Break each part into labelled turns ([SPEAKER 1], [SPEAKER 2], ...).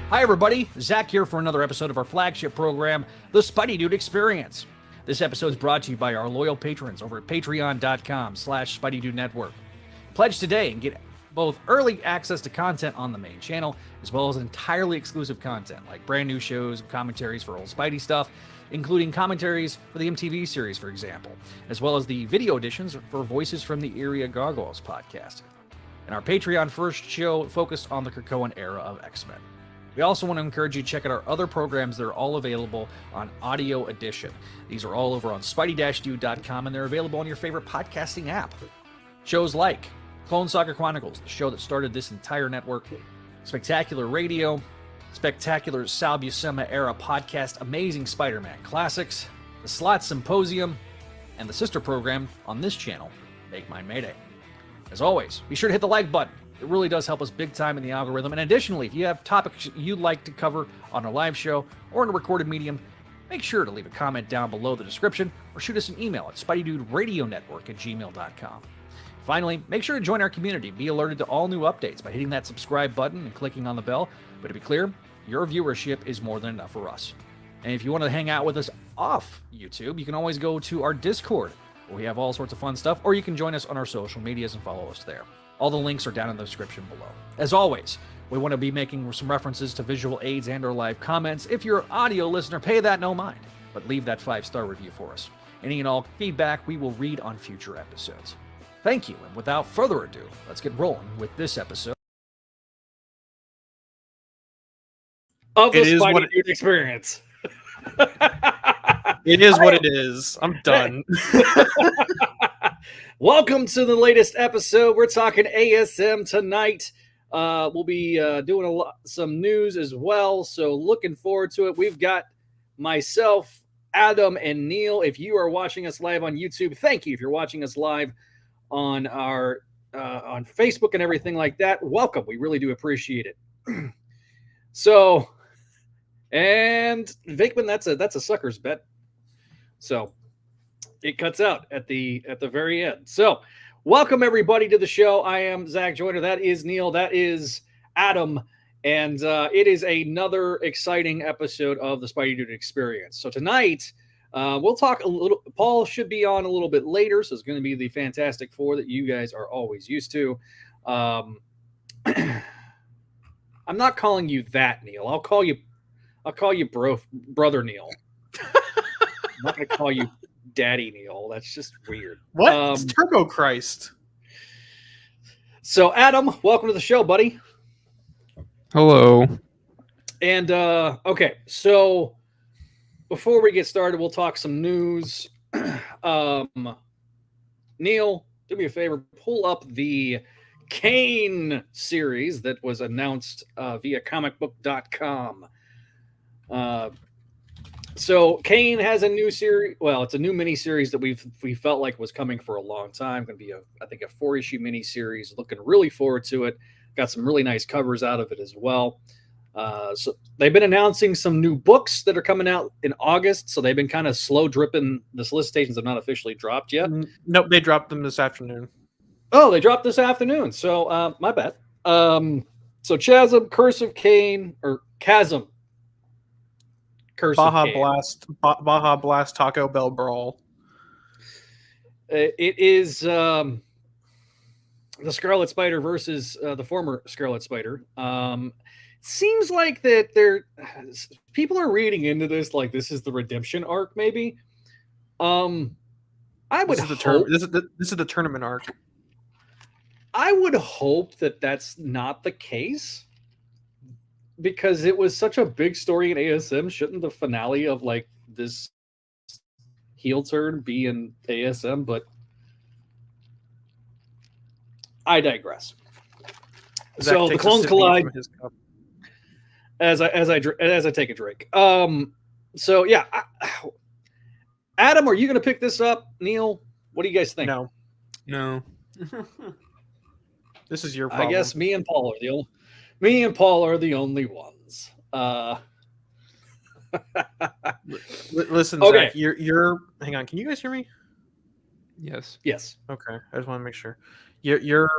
[SPEAKER 1] Hi everybody, Zach here for another episode of our flagship program, the Spideydude Experience. This episode is brought to you by our loyal patrons over at patreon.com/SpideyDude Network. Pledge today and get both early access to content on the main channel, as well as entirely exclusive content like brand new shows and commentaries for old Spidey stuff, including commentaries for the MTV series, for example, as well as the video editions for Voices from the Area Gobbles podcast. And our Patreon first show focused on the Krakoan era of X-Men. We also want to encourage you to check out our other programs that are all available on Audio Edition. These are all over on Spideydude.com, and they're available on your favorite podcasting app. Shows like Clone Saga Chronicles, the show that started this entire network, Spectacular Radio, Spectacular Sal Buscema era podcast, Amazing Spider-Man Classics, the Slot Symposium, and the sister program on this channel, Make Mine Mayday. As always, be sure to hit the like button. It really does help us big time in the algorithm. And additionally, if you have topics you'd like to cover on a live show or in a recorded medium, make sure to leave a comment down below the description or shoot us an email at SpideyDudeRadioNetwork@gmail.com. Finally, make sure to join our community. Be alerted to all new updates by hitting that subscribe button and clicking on the bell. But to be clear, your viewership is more than enough for us. And if you want to hang out with us off YouTube, you can always go to our Discord, where we have all sorts of fun stuff, or you can join us on our social medias and follow us there. All the links are down in the description below. As always, we want to be making some references to visual aids and or live comments. If you're an audio listener, pay that no mind, but leave that 5-star review for us. Any and all feedback we will read on future episodes. Thank you, and without further ado, let's get rolling with this episode of the Spideydude Experience.
[SPEAKER 2] It is what it is. I'm done.
[SPEAKER 1] Welcome to the latest episode. We're talking ASM tonight. We'll be doing some news as well, so looking forward to it. We've got myself, Adam, and Neil. If you are watching us live on YouTube, thank you. If you're watching us live on our on Facebook and everything like that, welcome. We really do appreciate it. So, and Vickman, that's a sucker's bet. So it cuts out at the very end. So welcome everybody to the show. I am Zach Joyner. That is Neil. That is Adam. And it is another exciting episode of the Spideydude Experience. So tonight, we'll talk a little. Paul should be on a little bit later, so it's going to be the Fantastic Four that you guys are always used to. I'm not calling you that, Neil. I'll call you brother Neil. I'm not going to call you Daddy Neil. That's just weird.
[SPEAKER 2] What? It's Turbo Christ.
[SPEAKER 1] So Adam, welcome to the show, buddy.
[SPEAKER 3] Hello.
[SPEAKER 1] And okay, so before we get started, we'll talk some news. Neil, do me a favor, pull up the Kane series that was announced via comicbook.com. So Kane has a new series. Well, it's a new mini-series that we felt like was coming for a long time. Going to be I think a 4-issue mini-series. Looking really forward to it. Got some really nice covers out of it as well. So they've been announcing some new books that are coming out in August. So they've been kind of slow dripping. The solicitations have not officially dropped yet.
[SPEAKER 2] Nope, they dropped them this afternoon.
[SPEAKER 1] Oh, they dropped this afternoon. So my bad. So Chasm, Curse of Kane, or Chasm.
[SPEAKER 2] Baja Blast, Taco Bell Brawl.
[SPEAKER 1] It is the Scarlet Spider versus the former Scarlet Spider. Seems like that people are reading into this like this is the redemption arc, maybe. I would hope
[SPEAKER 2] this is the tournament arc.
[SPEAKER 1] I would hope that that's not the case. Because it was such a big story in ASM, shouldn't the finale of like this heel turn be in ASM? But I digress.
[SPEAKER 2] Zach
[SPEAKER 1] so the clones collide as I take a drink. So yeah, Adam, are you going to pick this up? Neil, what do you guys think?
[SPEAKER 3] No.
[SPEAKER 2] This is your problem.
[SPEAKER 1] I guess me and Paul are the only ones.
[SPEAKER 2] Listen,
[SPEAKER 1] okay.
[SPEAKER 2] Zach, you're. Hang on, can you guys hear me?
[SPEAKER 3] Yes.
[SPEAKER 2] Okay, I just want to make sure. Your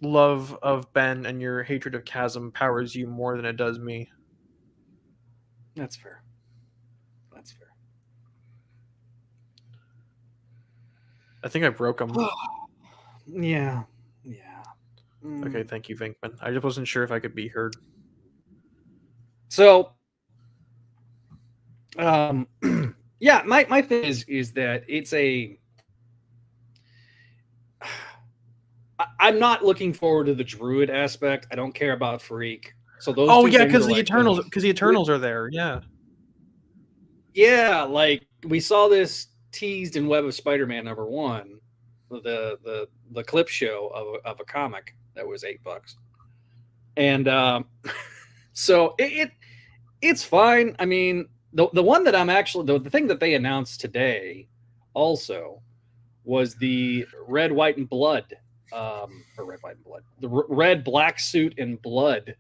[SPEAKER 2] love of Ben and your hatred of Chasm powers you more than it does me.
[SPEAKER 1] That's fair. That's fair.
[SPEAKER 2] I think I broke them.
[SPEAKER 1] Yeah.
[SPEAKER 2] Okay, thank you, Vinkman. I just wasn't sure if I could be heard.
[SPEAKER 1] So, yeah, my thing is that it's a. I'm not looking forward to the druid aspect. I don't care about freak. So those.
[SPEAKER 2] Oh
[SPEAKER 1] two
[SPEAKER 2] yeah,
[SPEAKER 1] things
[SPEAKER 2] because
[SPEAKER 1] are
[SPEAKER 2] the
[SPEAKER 1] like,
[SPEAKER 2] Eternals, because the Eternals are there. Yeah.
[SPEAKER 1] Yeah, like we saw this teased in Web of Spider-Man #1, the clip show of a comic that was $8, and so it's fine. I mean, the one that I'm actually the thing that they announced today also was the Red, White, and Blood, or Red, White, and Blood, the Red, Black Suit, and Blood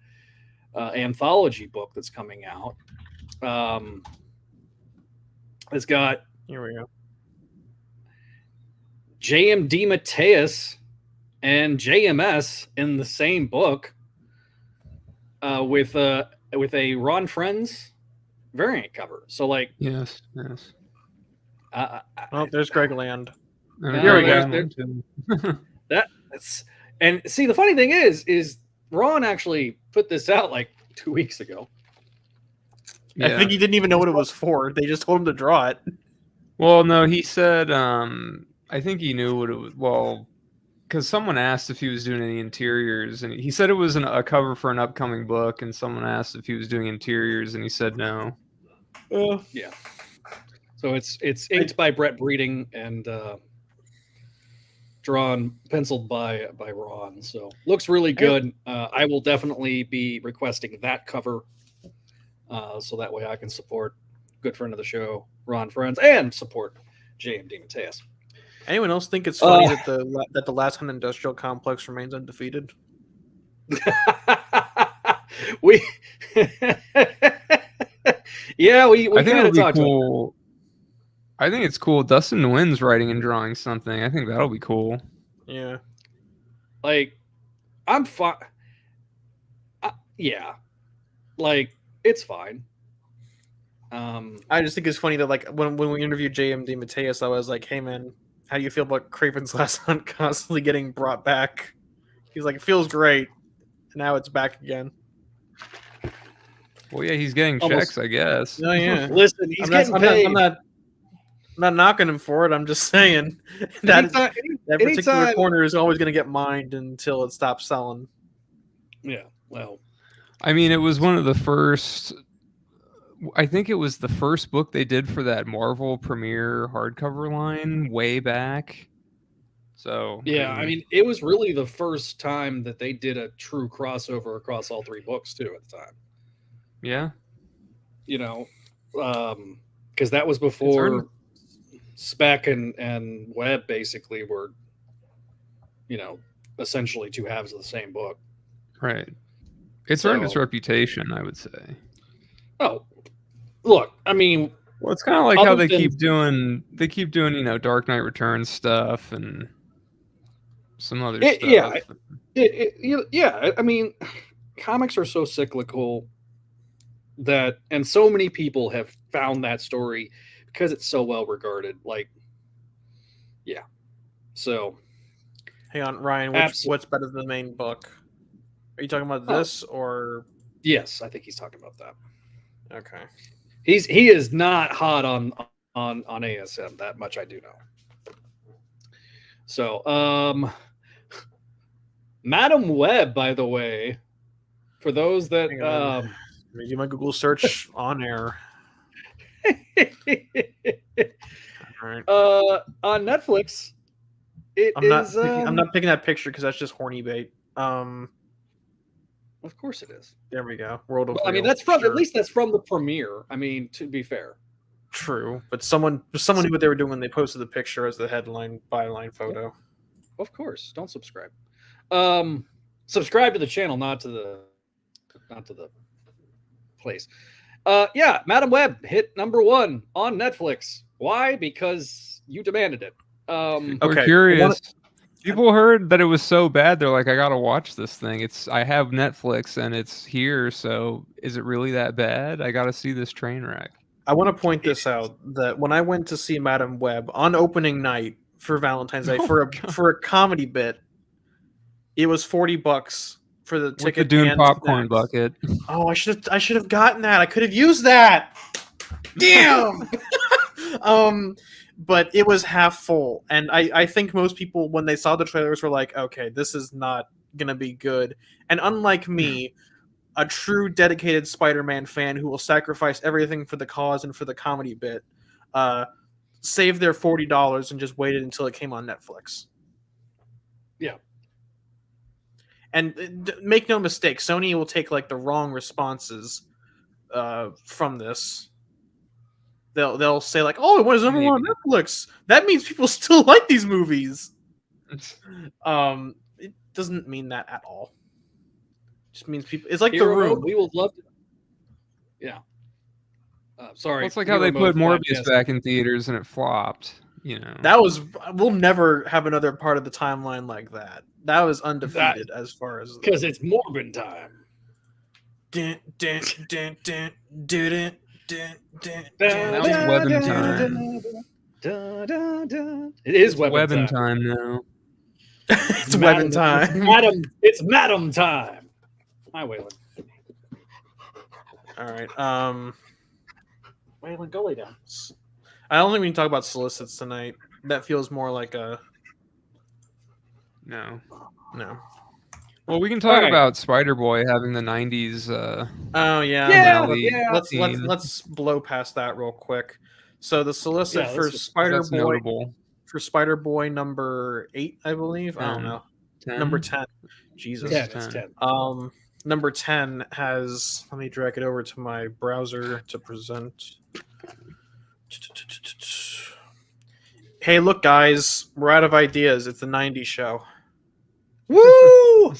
[SPEAKER 1] anthology book that's coming out. It's got
[SPEAKER 2] Here we go.
[SPEAKER 1] JMD Mateus and JMS in the same book, with a Ron Friends variant cover. So like,
[SPEAKER 3] Yes.
[SPEAKER 2] Oh, there's Greg Land.
[SPEAKER 1] Here we go. That's and see, the funny thing is Ron actually put this out like 2 weeks ago.
[SPEAKER 3] Yeah.
[SPEAKER 2] I think he didn't even know what it was for. They just told him to draw it.
[SPEAKER 3] Well, no, he said. I think he knew what it was. Well, because someone asked if he was doing any interiors, and he said it was a cover for an upcoming book. And someone asked if he was doing interiors, and he said no.
[SPEAKER 1] Yeah. So it's inked by Brett Breeding and penciled by Ron. So looks really good. I will definitely be requesting that cover, so that way I can support good friend of the show, Ron Friends, and support JMD Mateus.
[SPEAKER 2] Anyone else think it's funny that the Last Hunt Industrial Complex remains undefeated?
[SPEAKER 1] we
[SPEAKER 3] I think
[SPEAKER 1] kind
[SPEAKER 3] it'll
[SPEAKER 1] of
[SPEAKER 3] be
[SPEAKER 1] talked
[SPEAKER 3] cool. I think it's cool. Dustin Nguyen's writing and drawing something. I think that'll be cool.
[SPEAKER 2] Yeah.
[SPEAKER 1] Like, I'm fine. Yeah, like it's fine.
[SPEAKER 2] I just think it's funny that like when we interviewed JMD Mateus, I was like, "Hey man, how do you feel about Craven's Last Hunt constantly getting brought back?" He's like, "It feels great. Now it's back again."
[SPEAKER 3] Well, yeah, he's getting checks, I guess.
[SPEAKER 2] Oh yeah.
[SPEAKER 1] Listen, he's getting paid.
[SPEAKER 2] I'm not knocking him for it. I'm just saying that particular corner is always going to get mined until it stops selling.
[SPEAKER 1] Yeah. Well,
[SPEAKER 3] I mean, it was one of the first. I think it was the first book they did for that Marvel Premiere hardcover line way back. So
[SPEAKER 1] yeah, I mean, it was really the first time that they did a true crossover across all 3 books too at the time.
[SPEAKER 3] Yeah.
[SPEAKER 1] You know, because that was before Spec and Webb basically were, essentially 2 halves of the same book.
[SPEAKER 3] Right. It's earned its reputation, I would say.
[SPEAKER 1] Oh, look, I mean,
[SPEAKER 3] well, it's kind of like how they keep doing, Dark Knight Returns stuff and some other stuff.
[SPEAKER 1] Yeah. I mean, comics are so cyclical and so many people have found that story because it's so well regarded. Like, yeah. So,
[SPEAKER 2] hang on, Ryan. What's better than the main book? Are you talking about this or?
[SPEAKER 1] Yes, I think he's talking about that.
[SPEAKER 2] Okay.
[SPEAKER 1] He is not hot on ASM, that much I do know. So, Madam Web, by the way, for those that
[SPEAKER 2] do my Google search on air. All right.
[SPEAKER 1] On Netflix,
[SPEAKER 2] I'm not picking that picture because that's just horny bait.
[SPEAKER 1] Of course it is.
[SPEAKER 2] There we go. World of.
[SPEAKER 1] Well, I mean, that's from at least that's from the premiere. I mean, to be fair.
[SPEAKER 2] True, but someone knew what they were doing when they posted the picture as the headline byline photo.
[SPEAKER 1] Of course, don't subscribe. Subscribe to the channel, not to the place. Yeah, Madam Web hit #1 on Netflix. Why? Because you demanded it.
[SPEAKER 3] We're curious. People heard that it was so bad. They're like, I gotta watch this thing. I have Netflix and it's here. So is it really that bad? I gotta see this train wreck.
[SPEAKER 2] I want to point this out that when I went to see Madam Web on opening night for Valentine's Day for a comedy bit, it was $40 for the ticket.
[SPEAKER 3] With the Dune
[SPEAKER 2] and
[SPEAKER 3] popcorn
[SPEAKER 2] snacks.
[SPEAKER 3] bucket.
[SPEAKER 2] Oh, I should have gotten that. I could have used that. Damn. But it was half full, and I think most people when they saw the trailers were like, okay, this is not gonna be good. And unlike me, a true dedicated Spider-Man fan who will sacrifice everything for the cause and for the comedy bit, saved their $40 and just waited until it came on Netflix.
[SPEAKER 1] Yeah.
[SPEAKER 2] And make no mistake, Sony will take like the wrong responses from this. They'll say like, "Oh, it was number one on Netflix. That means people still like these movies." It doesn't mean that at all. It just means people. It's like The Room.
[SPEAKER 1] We will love to. Yeah. Sorry.
[SPEAKER 3] Well, it's like how they put Morbius back in theaters and it flopped. You know,
[SPEAKER 2] That was. We'll never have another part of the timeline like that. That was undefeated as far as
[SPEAKER 1] because it's Morbin time.
[SPEAKER 2] Dun, dun, dun, dun, dun, dun.
[SPEAKER 3] Now it's webbing time.
[SPEAKER 1] It is
[SPEAKER 3] webbing time now.
[SPEAKER 2] It's webbing time.
[SPEAKER 1] It's Madam time. Hi, Waylon.
[SPEAKER 2] All right.
[SPEAKER 1] Waylon, go lay down.
[SPEAKER 2] I don't think we can talk about solicits tonight. That feels more like a
[SPEAKER 3] No.
[SPEAKER 2] Well,
[SPEAKER 3] we can talk about Spider-Boy having the '90s.
[SPEAKER 2] Oh yeah.
[SPEAKER 3] Yeah.
[SPEAKER 2] Let's blow past that real quick. So the solicit for Spider-Boy number 8, I believe. 10. I don't know. 10? Number 10. Jesus.
[SPEAKER 1] Yeah, it's 10.
[SPEAKER 2] Number 10 has. Let me drag it over to my browser to present. Hey, look, guys, we're out of ideas. It's the '90s show. Woo!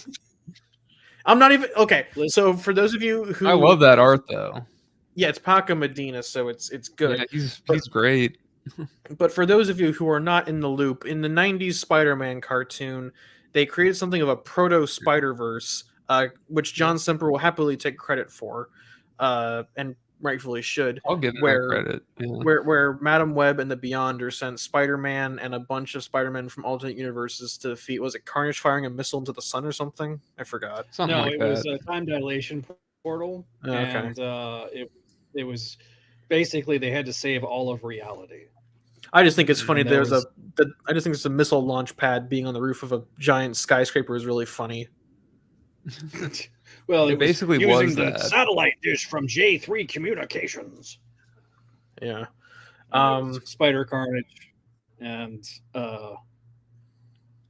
[SPEAKER 2] I'm not even okay. So for those of you who
[SPEAKER 3] I love that art though.
[SPEAKER 2] Yeah, it's Paco Medina, so it's good.
[SPEAKER 3] Yeah, he's great.
[SPEAKER 2] But for those of you who are not in the loop, in the '90s Spider-Man cartoon, they created something of a proto Spider-Verse, which John Semper will happily take credit for, and rightfully should.
[SPEAKER 3] I'll give him credit. Yeah.
[SPEAKER 2] Where Madam Web and the Beyonder sent Spider-Man and a bunch of Spider-Men from alternate universes to defeat, was it Carnage firing a missile into the sun or something? I forgot.
[SPEAKER 1] It was a time dilation portal, and it was basically they had to save all of reality.
[SPEAKER 2] I just think it's funny. I just think it's a missile launch pad being on the roof of a giant skyscraper is really funny.
[SPEAKER 1] Well,
[SPEAKER 3] it basically was
[SPEAKER 1] using the satellite dish from J3 Communications.
[SPEAKER 2] Yeah,
[SPEAKER 1] Spider Carnage, and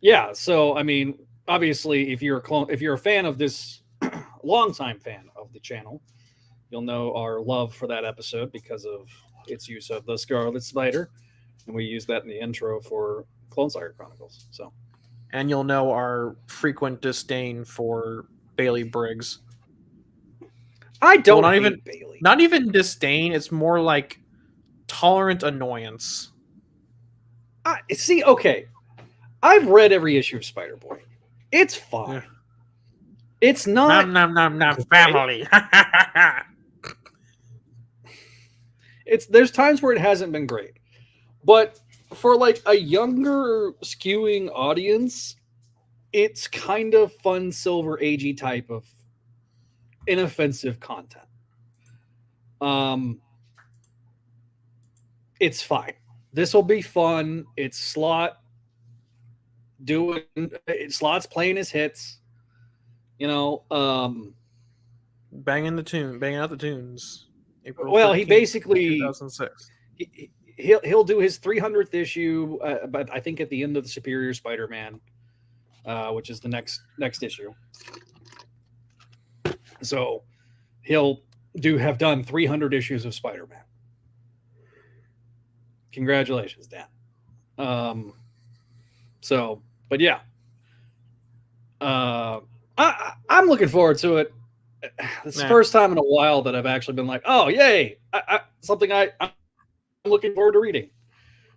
[SPEAKER 1] yeah. So I mean, obviously, if you're a fan of this, longtime fan of the channel, you'll know our love for that episode because of its use of the Scarlet Spider, and we use that in the intro for Clone Saga Chronicles. So,
[SPEAKER 2] and you'll know our frequent disdain for Bailey Briggs.
[SPEAKER 1] I don't Bailey.
[SPEAKER 2] Not even disdain. It's more like tolerant annoyance.
[SPEAKER 1] See, okay, I've read every issue of Spider-Boy. It's fine. Yeah. It's not.
[SPEAKER 2] Nom, family.
[SPEAKER 1] There's times where it hasn't been great, but for like a younger skewing audience, it's kind of fun Silver Agey type of inoffensive content. It's fine. This will be fun. It's Slott Slott's playing his hits. You know,
[SPEAKER 2] banging out the tunes.
[SPEAKER 1] April 13th, he basically
[SPEAKER 2] 2006.
[SPEAKER 1] He'll do his 300th issue, but I think at the end of the Superior Spider-Man, which is the next issue. So he'll have done 300 issues of Spider-Man. Congratulations, Dan. But yeah, I'm looking forward to it. It's the first time in a while that I've actually been like, oh, yay, something I'm looking forward to reading.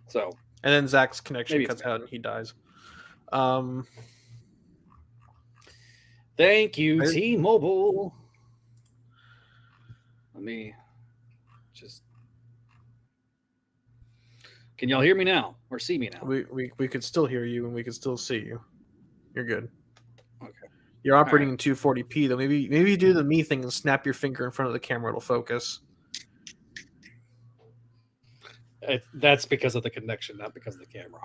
[SPEAKER 1] So,
[SPEAKER 2] and then Zach's connection cuts out and he dies.
[SPEAKER 1] Thank you, T-Mobile. Let me just. Can y'all hear me now or see me now?
[SPEAKER 2] We could still hear you and we could still see you. You're good.
[SPEAKER 1] Okay.
[SPEAKER 2] You're operating in 240p though. Maybe you do the me thing and snap your finger in front of the camera. It'll focus.
[SPEAKER 1] That's because of the connection, not because of the camera.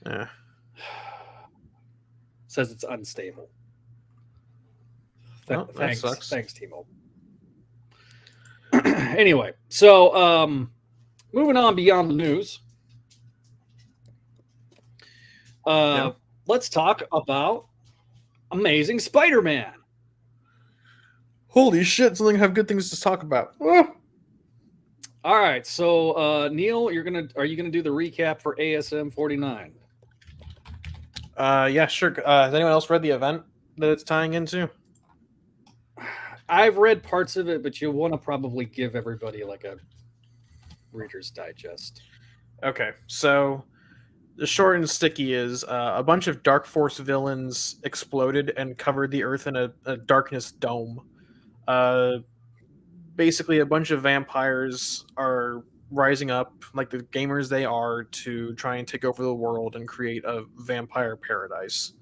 [SPEAKER 2] Yeah.
[SPEAKER 1] Says it's unstable.
[SPEAKER 2] That sucks.
[SPEAKER 1] Thanks, T-Mobile. Anyway, so moving on beyond the news. Let's talk about Amazing Spider-Man.
[SPEAKER 2] Holy shit! Something I have good things to talk about. Oh.
[SPEAKER 1] All right, so Neil, are you gonna do the recap for ASM 49?
[SPEAKER 2] Yeah, sure. Has anyone else read the event that it's tying into?
[SPEAKER 1] I've read parts of it, but you'll want to probably give everybody like a Reader's Digest.
[SPEAKER 2] Okay, so the short and sticky is a bunch of Dark Force villains exploded and covered the Earth in a darkness dome. Basically, a bunch of vampires are rising up, like the gamers they are, to try and take over the world and create a vampire paradise.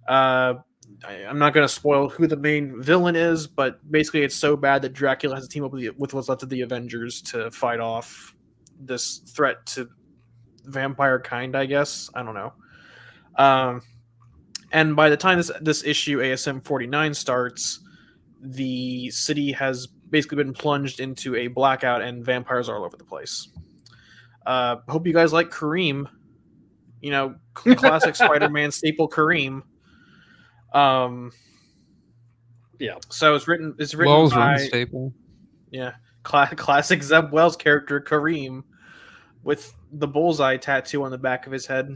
[SPEAKER 2] I'm not going to spoil who the main villain is, but basically it's so bad that Dracula has to team up with what's left of the Avengers to fight off this threat to vampire kind, I guess. I don't know. And by the time this issue, ASM 49, starts, the city has basically been plunged into a blackout and vampires are all over the place. Hope you guys like Kareem. You know, classic Spider-Man staple Kareem.
[SPEAKER 1] Yeah.
[SPEAKER 2] So it's written
[SPEAKER 3] Wells
[SPEAKER 2] by
[SPEAKER 3] staple.
[SPEAKER 2] Yeah, classic Zeb Wells character Kareem with the bullseye tattoo on the back of his head.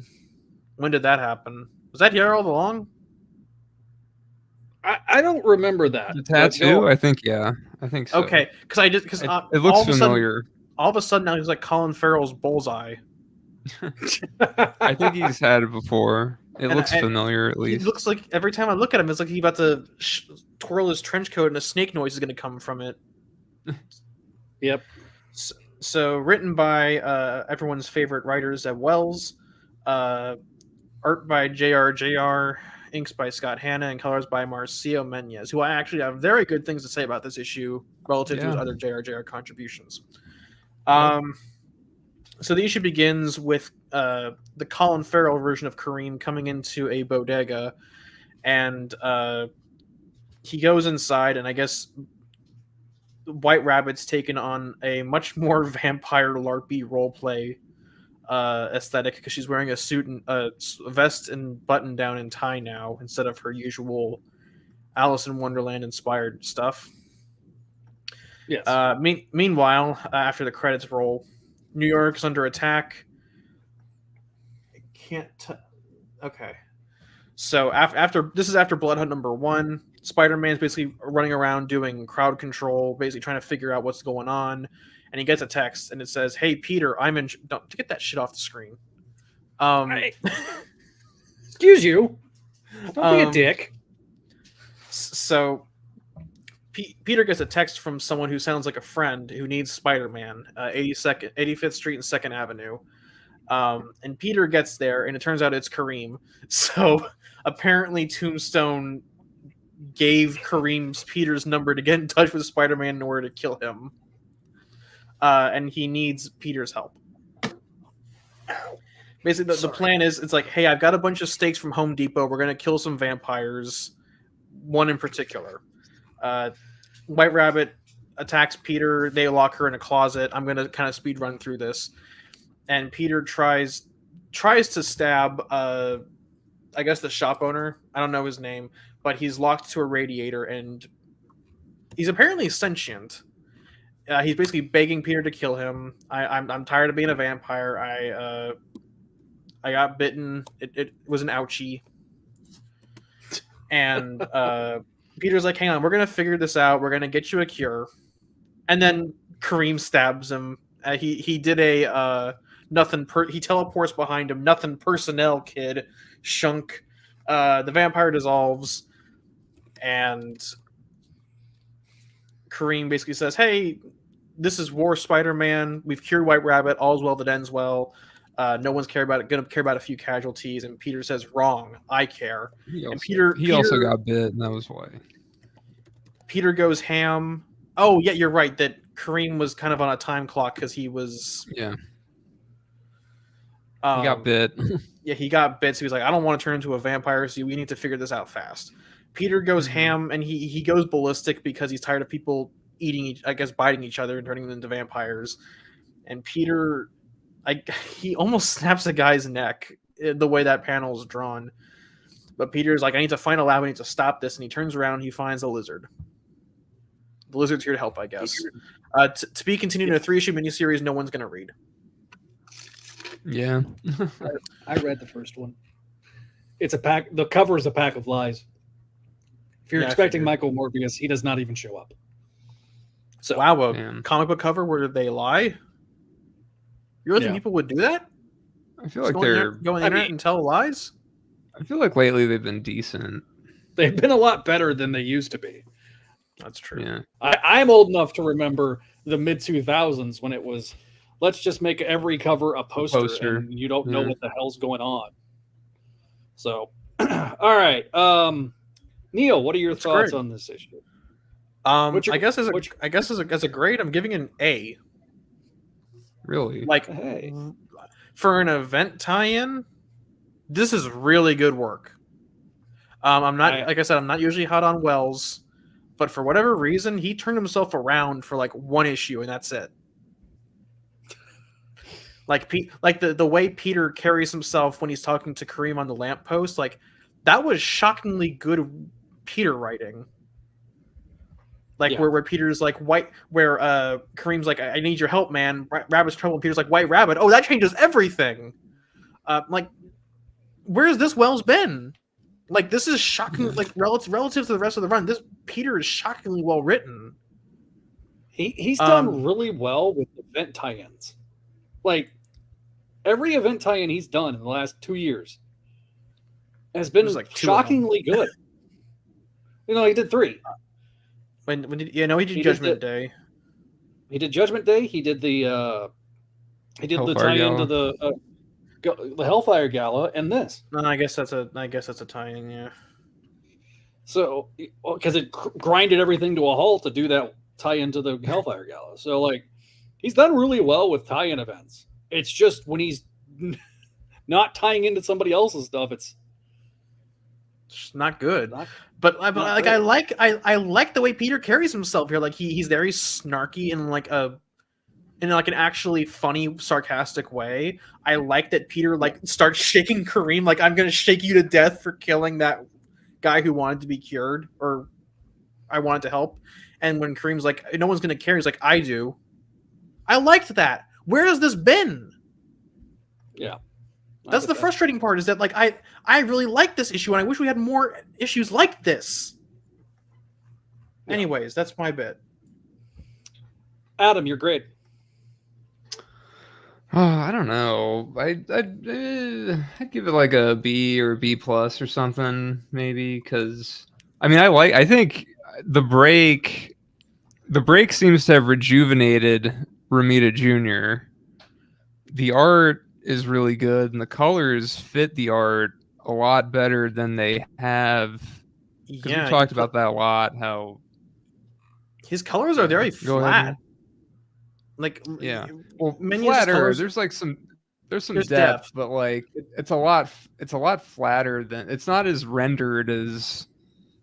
[SPEAKER 2] When did that happen? Was that here all along?
[SPEAKER 1] I don't remember that.
[SPEAKER 3] The tattoo? I think so.
[SPEAKER 2] Okay, because
[SPEAKER 3] it looks familiar.
[SPEAKER 2] All of a sudden now he's like Colin Farrell's bullseye.
[SPEAKER 3] I think he's had it before. It looks familiar, at least.
[SPEAKER 2] It looks like every time I look at him, it's like he's about to twirl his trench coat and a snake noise is going to come from it.
[SPEAKER 1] Yep.
[SPEAKER 2] So written by everyone's favorite writer, Zeb Wells, art by JR, inks by Scott Hanna, and colors by Marcio Menez, who I actually have very good things to say about this issue relative to his other JR contributions. So the issue begins with the Colin Farrell version of Kareem coming into a bodega, and he goes inside, and I guess White Rabbit's taken on a much more vampire LARPy roleplay aesthetic because she's wearing a suit and a vest and button down and tie now instead of her usual Alice in Wonderland inspired stuff.
[SPEAKER 1] Yes.
[SPEAKER 2] Meanwhile, after the credits roll, New York's under attack. I can't. Okay. So after this is after Blood Hunt number 1. Spider-Man's basically running around doing crowd control, basically trying to figure out what's going on, and he gets a text and it says, "Hey Peter, I'm in." Don't get that shit off the screen.
[SPEAKER 1] Excuse you. Don't be a dick.
[SPEAKER 2] So Peter gets a text from someone who sounds like a friend who needs Spider-Man, 85th Street and 2nd Avenue. And Peter gets there, and it turns out it's Kareem. So apparently Tombstone gave Peter's number to get in touch with Spider-Man in order to kill him. And he needs Peter's help. Basically, the plan is, it's like, hey, I've got a bunch of steaks from Home Depot. We're going to kill some vampires. One in particular. White Rabbit attacks Peter. They lock her in a closet. I'm going to kind of speed run through this. And Peter tries to stab, I guess, the shop owner. I don't know his name. But he's locked to a radiator, and he's apparently sentient. He's basically begging Peter to kill him. I'm tired of being a vampire. I got bitten. It was an ouchie. And Peter's like, hang on, we're going to figure this out. We're going to get you a cure. And then Kareem stabs him. He did a nothing. He teleports behind him. Nothing personnel, kid. Shunk. The vampire dissolves, and Kareem basically says, "Hey, this is War Spider-Man. We've cured White Rabbit. All's well that ends well. No one's gonna care about a few casualties." And Peter says, "Wrong. I care."
[SPEAKER 3] He also got bit, and that was why.
[SPEAKER 2] Peter goes ham. Oh yeah, you're right. That Kareem was kind of on a time clock because he was.
[SPEAKER 3] Yeah. He got bit.
[SPEAKER 2] Yeah, he got bit. So he's like, "I don't want to turn into a vampire. So we need to figure this out fast." Peter goes ham, and he goes ballistic because he's tired of people biting each other and turning them into vampires. And Peter, he almost snaps a guy's neck the way that panel is drawn. But Peter's like, "I need to find a lab. I need to stop this." And he turns around. And he finds a lizard. The lizard's here to help, I guess. To be continued in a 3-issue miniseries, no one's going to read.
[SPEAKER 3] Yeah.
[SPEAKER 1] I read the first one. It's a pack. The cover is a pack of lies. If you're expecting Michael Morbius, he does not even show up.
[SPEAKER 2] So, wow, comic book cover where they lie? You really think people would do that?
[SPEAKER 3] I feel like they're
[SPEAKER 2] going on the internet and tell lies?
[SPEAKER 3] I feel like lately they've been decent.
[SPEAKER 1] They've been a lot better than they used to be.
[SPEAKER 2] That's true.
[SPEAKER 3] Yeah.
[SPEAKER 1] I'm old enough to remember the mid-2000s when it was, let's just make every cover a poster. And you don't know what the hell's going on. So, all right. Neil, what are your thoughts on this issue?
[SPEAKER 2] I guess as a grade, I'm giving an A.
[SPEAKER 3] Really?
[SPEAKER 2] Like, for an event tie-in, this is really good work. I'm not, like I said, I'm not usually hot on Wells, but for whatever reason, he turned himself around for like one issue, and that's it. Like the way Peter carries himself when he's talking to Kareem on the lamppost, like that was shockingly good Peter writing. Like where Peter's like where Kareem's like, "I need your help, man. Rabbit's trouble." And Peter's like, "White Rabbit? Oh, that changes everything." Like, where's this Wells been? Like, this is shocking. Like relative to the rest of the run, this Peter is shockingly well written.
[SPEAKER 1] He's done really well with event tie-ins. Like, every event tie-in he's done in the last 2 years has been like shockingly good. He did 3.
[SPEAKER 2] When did he did Judgment Day?
[SPEAKER 1] He did Judgment Day. He did the tie-in to the Hellfire Gala, and this.
[SPEAKER 2] No, I guess that's a tie-in, yeah.
[SPEAKER 1] So, because it grinded everything to a halt to do that tie-in to the Hellfire Gala. So, like, he's done really well with tie-in events. It's just when he's not tying into somebody else's stuff, it's
[SPEAKER 2] just not good. I like the way Peter carries himself here. Like he's very snarky in like an actually funny, sarcastic way. I like that Peter like starts shaking Kareem, like, "I'm gonna shake you to death for killing that guy who wanted to be cured, or I wanted to help." And when Kareem's like, "No one's gonna care," he's like, "I do." I liked that. Where has this been?
[SPEAKER 1] Yeah.
[SPEAKER 2] That's the frustrating part, is that like I really like this issue, and I wish we had more issues like this. Yeah. Anyways, that's my bit.
[SPEAKER 1] Adam, your grade.
[SPEAKER 3] Oh, I don't know. I'd give it like a B or B plus or something, maybe, because I think the break seems to have rejuvenated Romita Jr. The art is really good, and the colors fit the art a lot better than they have. Because we talked about that a lot. How
[SPEAKER 2] his colors are very flat. Like,
[SPEAKER 3] yeah, well, flatter. Colors, there's some depth, but like it's a lot flatter than, it's not as rendered as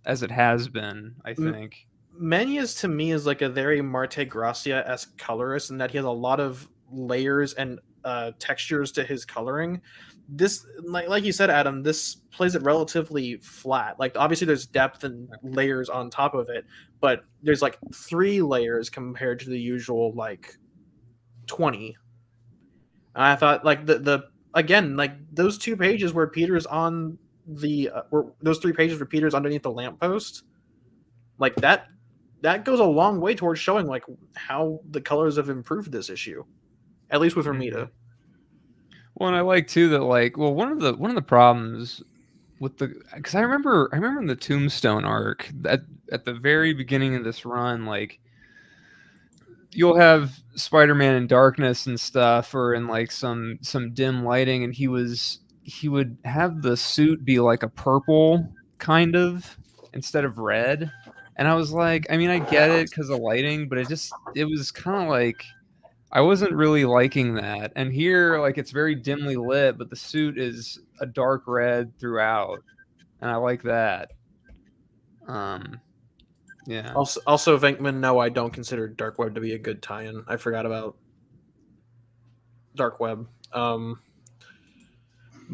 [SPEAKER 3] it has been, I think.
[SPEAKER 2] Menyes to me is like a very Marte Gracia-esque colorist, in that he has a lot of layers and textures to his coloring. This, like you said, Adam, this plays it relatively flat. Like, obviously there's depth and layers on top of it, but there's like 3 layers compared to the usual like 20. And I thought like the again, like those 2 pages where Peter's on the those 3 pages where Peter's underneath the lamppost, like that goes a long way towards showing like how the colors have improved this issue, at least with Romita.
[SPEAKER 3] Well, and I like too that like one of the problems with the because I remember in the Tombstone arc at the very beginning of this run, like you'll have Spider-Man in darkness and stuff, or in like some dim lighting, and he would have the suit be like a purple kind of instead of red, and I was like, I mean, I get it because of lighting, but it was kind of like I wasn't really liking that. And here, like, it's very dimly lit, but the suit is a dark red throughout, and I like that. Yeah.
[SPEAKER 2] Also, Venkman, no, I don't consider Dark Web to be a good tie-in. I forgot about Dark Web.
[SPEAKER 3] Dark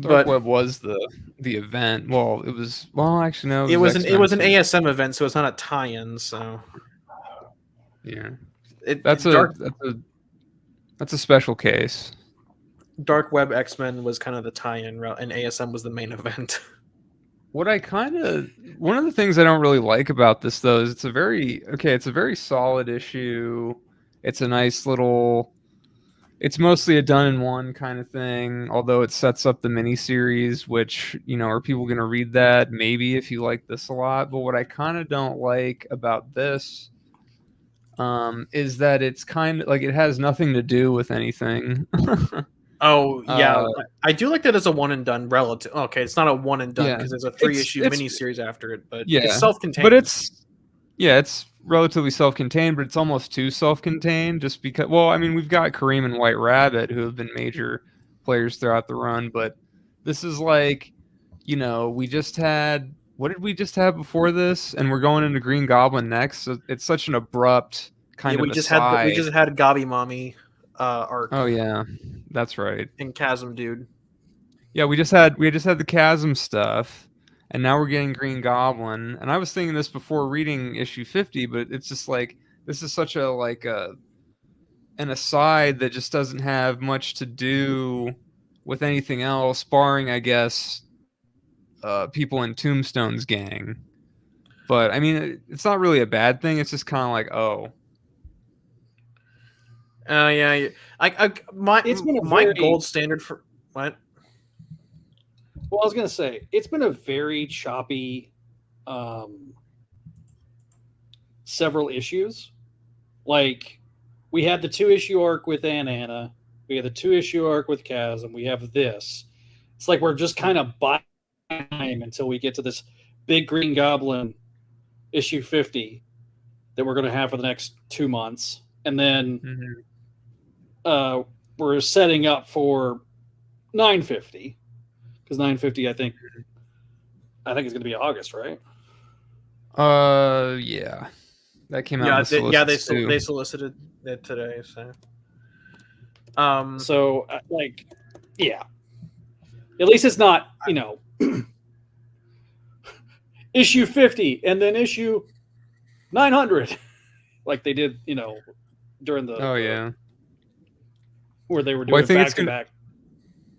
[SPEAKER 3] Web was the event. Well, it was. Well, actually, no.
[SPEAKER 2] It was an
[SPEAKER 3] X-Men too.
[SPEAKER 2] ASM event, so it's not a tie-in. So
[SPEAKER 3] Yeah,
[SPEAKER 2] it
[SPEAKER 3] that's
[SPEAKER 2] Dark
[SPEAKER 3] a special case.
[SPEAKER 2] Dark Web X-Men was kind of the tie-in route, and ASM was the main event.
[SPEAKER 3] What I one of the things I don't really like about this though is it's a very solid issue. It's a nice little. It's mostly a done in one kind of thing, although it sets up the miniseries, which, are people going to read that? Maybe if you like this a lot. But what I kind of don't like about this is that it's kind of like it has nothing to do with anything.
[SPEAKER 2] Oh yeah, I do like that as a one and done relative. Okay, it's not a one and done because there's a 3-issue miniseries after it, but it's self-contained.
[SPEAKER 3] But it's relatively self-contained, but it's almost too self-contained just because. Well, I mean, we've got Kareem and White Rabbit who have been major players throughout the run, but this is like, we just had. What did we just have before this? And we're going into Green Goblin next. So it's such an abrupt kind of
[SPEAKER 2] we just had Gobby Mommy arc.
[SPEAKER 3] Oh yeah, that's right.
[SPEAKER 2] And Chasm Dude.
[SPEAKER 3] Yeah, we just had the Chasm stuff, and now we're getting Green Goblin. And I was thinking this before reading issue 50, but it's just like this is such an aside that just doesn't have much to do with anything else, barring, I guess, people in Tombstone's gang. But I mean, it's not really a bad thing. It's just kind of like, oh.
[SPEAKER 2] Yeah. My gold standard for what?
[SPEAKER 1] Well, I was gonna say it's been a very choppy several issues. Like we had the 2-issue arc with Anna. We had the 2-issue arc with Chasm. We have this. It's like we're just kind of buying time until we get to this big Green Goblin issue 50 that we're going to have for the next 2 months, and then we're setting up for 950 because 950 I think it's going to be August, right?
[SPEAKER 3] Yeah, that came out.
[SPEAKER 2] They solicited it today. So,
[SPEAKER 1] yeah. At least it's not, issue 50 and then issue 900 like they did, during the where they were doing back to back.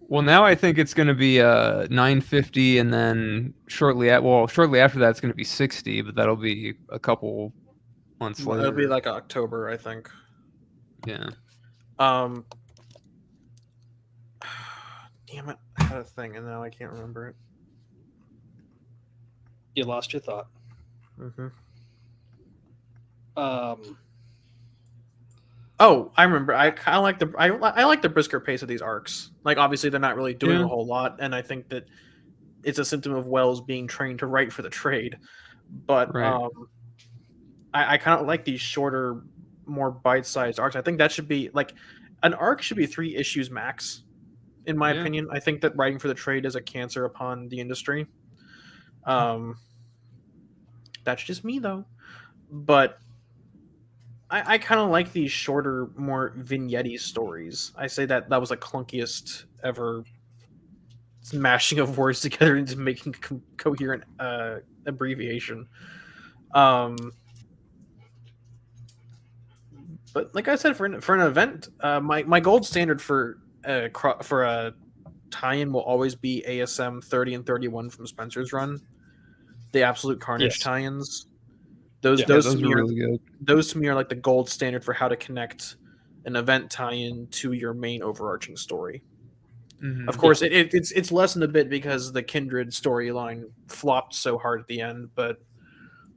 [SPEAKER 3] Well, now I think it's going to be 950, and then shortly after that it's going to be 60, but that'll be a couple months later.
[SPEAKER 2] It'll be like October, I think.
[SPEAKER 3] Yeah.
[SPEAKER 2] Damn it! I had a thing and now I can't remember it.
[SPEAKER 1] You lost your thought.
[SPEAKER 2] Mm-hmm. Oh, I remember. I kind of like I like the brisker pace of these arcs. Like, obviously, they're not really doing a whole lot, and I think that it's a symptom of Wells being trained to write for the trade. But I kind of like these shorter, more bite-sized arcs. I think that should be like an arc should be 3 issues max. In my opinion, I think that writing for the trade is a cancer upon the industry. That's just me, though. But I kind of like these shorter, more vignette stories. I say that was the clunkiest ever smashing of words together into making coherent abbreviation. But like I said, for an event, my gold standard for a tie-in will always be ASM 30 and 31 from Spencer's run, the Absolute Carnage tie-ins. Those to me are really good. Those to me are like the gold standard for how to connect an event tie-in to your main overarching story.
[SPEAKER 3] Mhm.
[SPEAKER 2] Of course, it's lessened a bit because the Kindred storyline flopped so hard at the end, but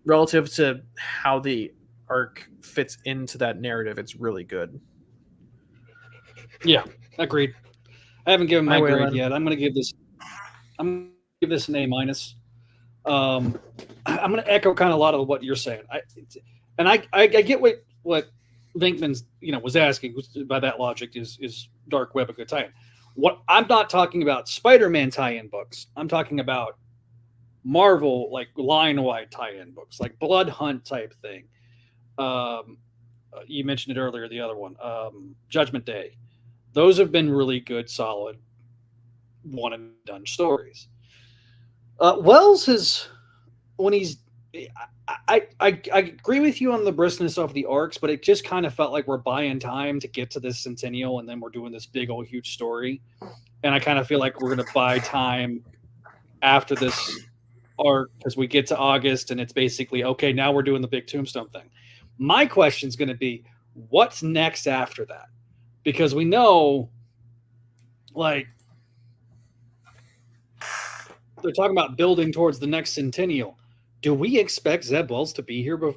[SPEAKER 2] relative to how the arc fits into that narrative, it's really good.
[SPEAKER 1] Yeah, agreed. I haven't given my
[SPEAKER 2] Hi,
[SPEAKER 1] grade
[SPEAKER 2] Waylon.
[SPEAKER 1] yet. I'm gonna give this an A minus. I'm gonna echo kind of a lot of what you're saying. I get what Venkman's was asking. By that logic, is Dark Web a good tie-in? What I'm not talking about Spider-Man tie-in books. I'm talking about Marvel like line-wide tie-in books, like Blood Hunt type thing. You mentioned it earlier. The other one, Judgment Day. Those have been really good, solid, one and done stories. Wells has when he's I agree with you on the briskness of the arcs, but it just kind of felt like we're buying time to get to this centennial, and then we're doing this big old huge story. And I kind of feel like we're going to buy time after this arc because we get to August, and it's basically okay. Now we're doing the big Tombstone thing. My question is going to be, what's next after that? Because we know, like, they're talking about building towards the next centennial. Do we expect Zeb Wells to be here for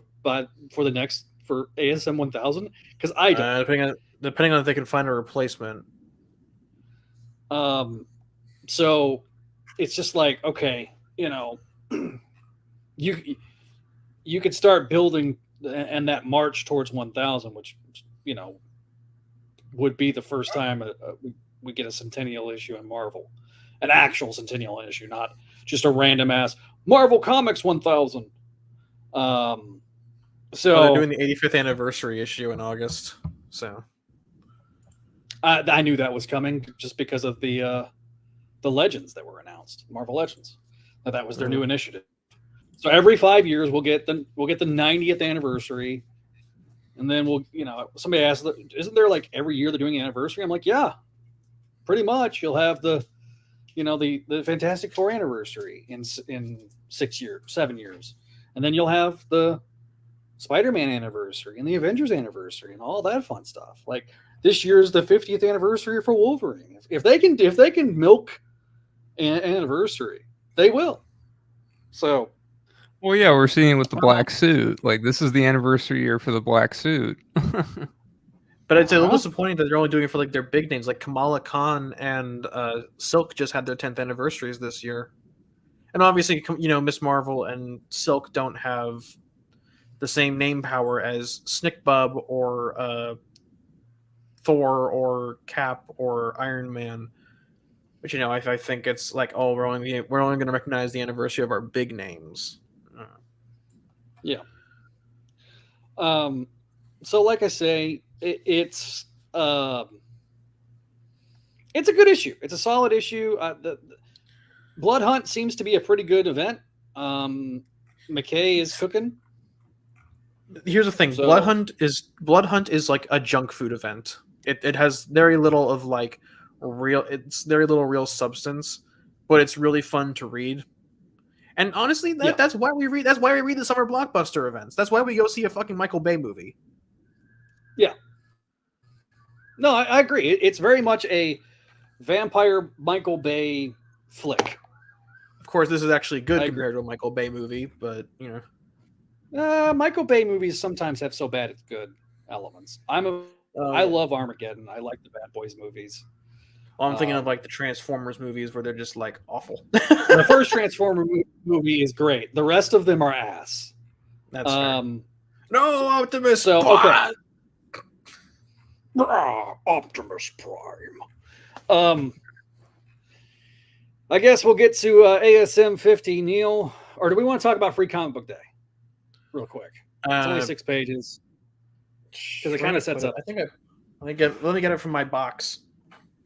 [SPEAKER 1] ASM 1000? Because I don't.
[SPEAKER 2] Depending on if they can find a replacement.
[SPEAKER 1] So it's just like, okay, you could start building and that march towards 1000, which would be the first time we get a centennial issue in Marvel, an actual centennial issue, not just a random ass Marvel Comics 1000. So
[SPEAKER 2] they're doing the 85th anniversary issue in August. So
[SPEAKER 1] I knew that was coming just because of the Legends that were announced, Marvel Legends. That was their new initiative. So every 5 years we'll get the 90th anniversary, and then somebody asked, isn't there like every year they're doing an anniversary? I'm like, yeah, pretty much. You'll have the Fantastic Four anniversary in 6 years, 7 years, and then you'll have the Spider-Man anniversary and the Avengers anniversary and all that fun stuff. Like this year's the 50th anniversary for Wolverine. If they can milk an anniversary, they will. So,
[SPEAKER 3] well, yeah, we're seeing it with the black suit. Like this is the anniversary year for the black suit.
[SPEAKER 2] But it's a little disappointing that they're only doing it for like their big names, like Kamala Khan and Silk just had their 10th anniversaries this year. And obviously, Miss Marvel and Silk don't have the same name power as Snickbub or Thor or Cap or Iron Man. But I think it's like, oh, we're only going to recognize the anniversary of our big names.
[SPEAKER 1] Yeah. So, like I say, it's a good issue. It's a solid issue. The Blood Hunt seems to be a pretty good event. McKay is cooking.
[SPEAKER 2] Here's the thing:
[SPEAKER 1] So,
[SPEAKER 2] Blood Hunt is like a junk food event. It has very little of like it's very little real substance, but it's really fun to read. And honestly, that's why we read. That's why we read the summer blockbuster events. That's why we go see a fucking Michael Bay movie.
[SPEAKER 1] Yeah. No, I agree. It's very much a vampire Michael Bay flick.
[SPEAKER 2] Of course, this is actually good compared to a Michael Bay movie, but
[SPEAKER 1] Michael Bay movies sometimes have so bad it's good elements. I love Armageddon. I like the Bad Boys movies.
[SPEAKER 2] Well, I'm thinking of like the Transformers movies where they're just like awful.
[SPEAKER 1] The first Transformer movie is great. The rest of them are ass.
[SPEAKER 2] That's fair. No, Optimus.
[SPEAKER 1] So
[SPEAKER 2] Prime.
[SPEAKER 1] Okay. Optimus Prime. I guess we'll get to ASM 50, Neil. Or do we want to talk about Free Comic Book Day real quick? It's only 6 pages. Because it kind of sets up.
[SPEAKER 2] Let me get it from my box.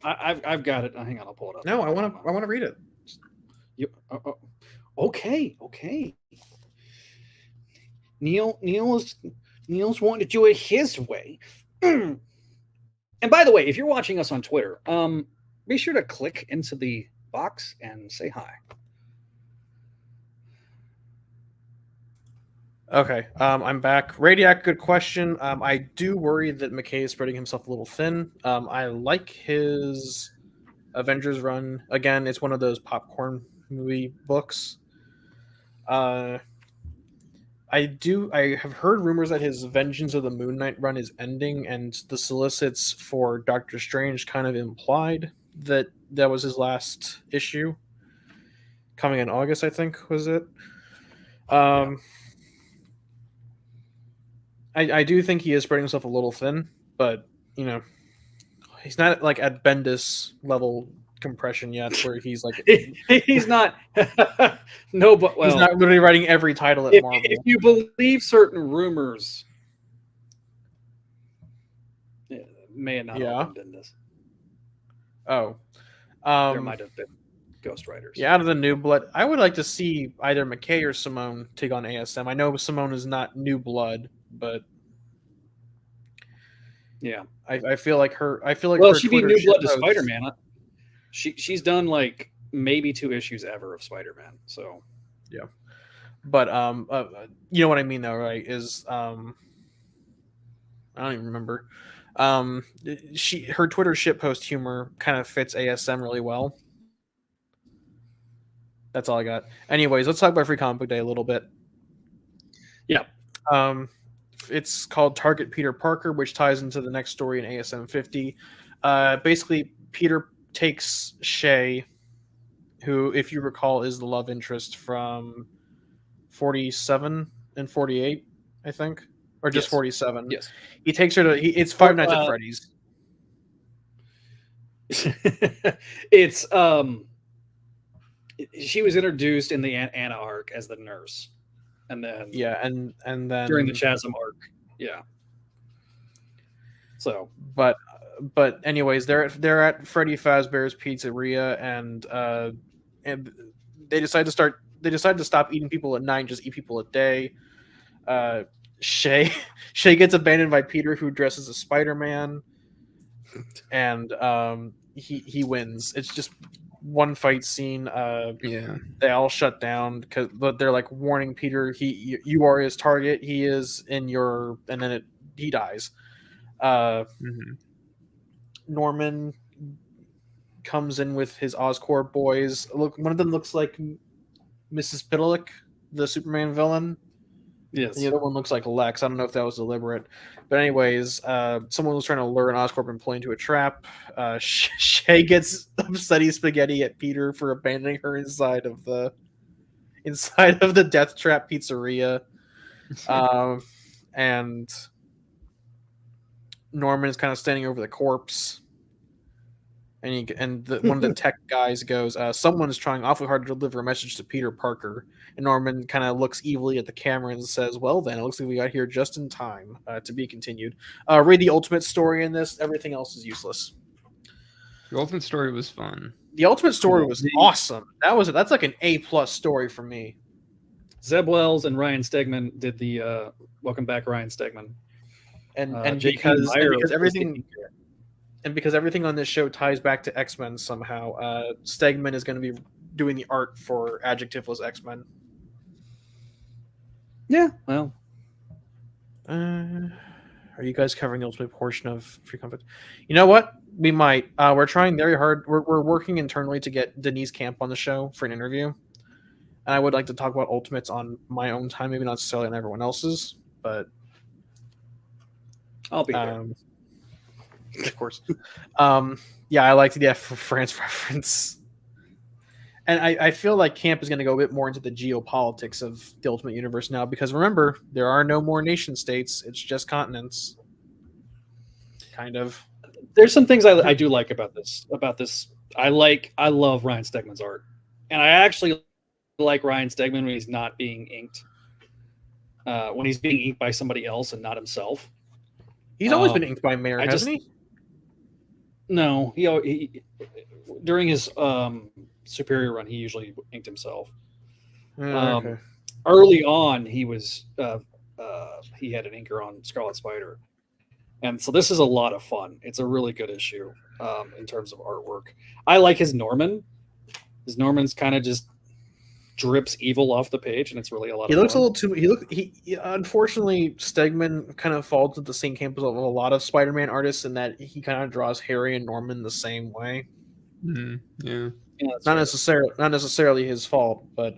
[SPEAKER 1] I've got it. Hang on, I'll pull it up.
[SPEAKER 2] No, I want to read it.
[SPEAKER 1] Okay. Neil's wanting to do it his way. And by the way, if you're watching us on Twitter, be sure to click into the box and say hi.
[SPEAKER 2] Okay, I'm back. Radiac, good question. I do worry that McKay is spreading himself a little thin. I like his Avengers run. Again, it's one of those popcorn movie books. I have heard rumors that his Vengeance of the Moon Knight run is ending, and the solicits for Doctor Strange kind of implied that was his last issue. Coming in August, I think, was it? I do think he is spreading himself a little thin, but he's not like at Bendis level compression yet, where he's like
[SPEAKER 1] he's not. No, but
[SPEAKER 2] he's not literally writing every title at Marvel.
[SPEAKER 1] If you believe certain rumors, it may not have been Bendis.
[SPEAKER 2] Oh,
[SPEAKER 1] there might have been ghostwriters.
[SPEAKER 2] Yeah, out of the new blood, I would like to see either McKay or Simone take on ASM. I know Simone is not new blood, but
[SPEAKER 1] yeah,
[SPEAKER 2] I feel like her. I feel like
[SPEAKER 1] well,
[SPEAKER 2] her
[SPEAKER 1] she'd be
[SPEAKER 2] Twitter
[SPEAKER 1] new blood to
[SPEAKER 2] shitposts-
[SPEAKER 1] Spider-Man. She's done like maybe 2 issues ever of Spider-Man. So
[SPEAKER 2] yeah, but you know what I mean though, right? Is I don't even remember. Her Twitter shitpost humor kind of fits ASM really well. That's all I got. Anyways, let's talk about Free Comic Book Day a little bit.
[SPEAKER 1] Yeah.
[SPEAKER 2] It's called Target Peter Parker, which ties into the next story in ASM 50. Basically, Peter takes Shay, who, if you recall, is the love interest from 47 and 48, I think. Or just 47.
[SPEAKER 1] Yes.
[SPEAKER 2] He takes her to... it's Five Nights at Freddy's.
[SPEAKER 1] It's... she was introduced in the Anna arc as the nurse, and then
[SPEAKER 2] and then
[SPEAKER 1] during the Chasm arc, So,
[SPEAKER 2] but anyways, they're at Freddy Fazbear's Pizzeria, and they decide to stop eating people at night, just eat people a day. Shay gets abandoned by Peter, who dresses as Spider-Man, and he wins. It's just one fight scene. They all shut down but they're like warning Peter, you are his target. He is in your, and then he dies. Norman comes in with his Oscorp boys. Look, one of them looks like Mrs. Pitalik, the Superman villain.
[SPEAKER 1] Yes.
[SPEAKER 2] And the other one looks like Lex. I don't know if that was deliberate. But anyways, someone was trying to lure an Oscorp employee into a trap. Shay gets upsetty spaghetti at Peter for abandoning her inside of the Death Trap Pizzeria. And Norman is kind of standing over the corpse. And one of the tech guys goes, someone's trying awfully hard to deliver a message to Peter Parker. And Norman kind of looks evilly at the camera and says, well then, it looks like we got here just in time. To be continued. Read the Ultimate story in this. Everything else is useless.
[SPEAKER 3] The Ultimate story was fun.
[SPEAKER 2] The Ultimate story was awesome. That's like an A+ story for me.
[SPEAKER 1] Zeb Wells and Ryan Stegman did the welcome back, Ryan Stegman.
[SPEAKER 2] And because everything on this show ties back to X-Men somehow, Stegman is going to be doing the art for Adjectiveless X-Men.
[SPEAKER 1] Yeah, well.
[SPEAKER 2] Are you guys covering the ultimate portion of Free Comic? You know what? We might. We're trying very hard. We're working internally to get Denise Camp on the show for an interview. And I would like to talk about Ultimates on my own time, maybe not necessarily on everyone else's, but
[SPEAKER 1] I'll be there.
[SPEAKER 2] Of course. Yeah, I like the France reference. And I feel like Camp is going to go a bit more into the geopolitics of the Ultimate Universe now, because remember, there are no more nation states. It's just continents. Kind of.
[SPEAKER 1] There's some things I do like about this. I love Ryan Stegman's art. And I actually like Ryan Stegman when he's not being inked. When he's being inked by somebody else and not himself.
[SPEAKER 2] He's always been inked by Mayer, hasn't he?
[SPEAKER 1] No, he during his Superior run, he usually inked himself.
[SPEAKER 2] Okay.
[SPEAKER 1] Early on, he was he had an inker on Scarlet Spider, and so this is a lot of fun. It's a really good issue in terms of artwork. I like his Norman. His Norman's kind of just drips evil off the page, and it's really a lot.
[SPEAKER 2] He
[SPEAKER 1] of
[SPEAKER 2] looks
[SPEAKER 1] fun.
[SPEAKER 2] a little too. He unfortunately, Stegman kind of falls into the same camp as a lot of Spider-Man artists in that he kind of draws Harry and Norman the same way.
[SPEAKER 3] Yeah.
[SPEAKER 1] Yeah, that's
[SPEAKER 2] Not necessarily his fault, but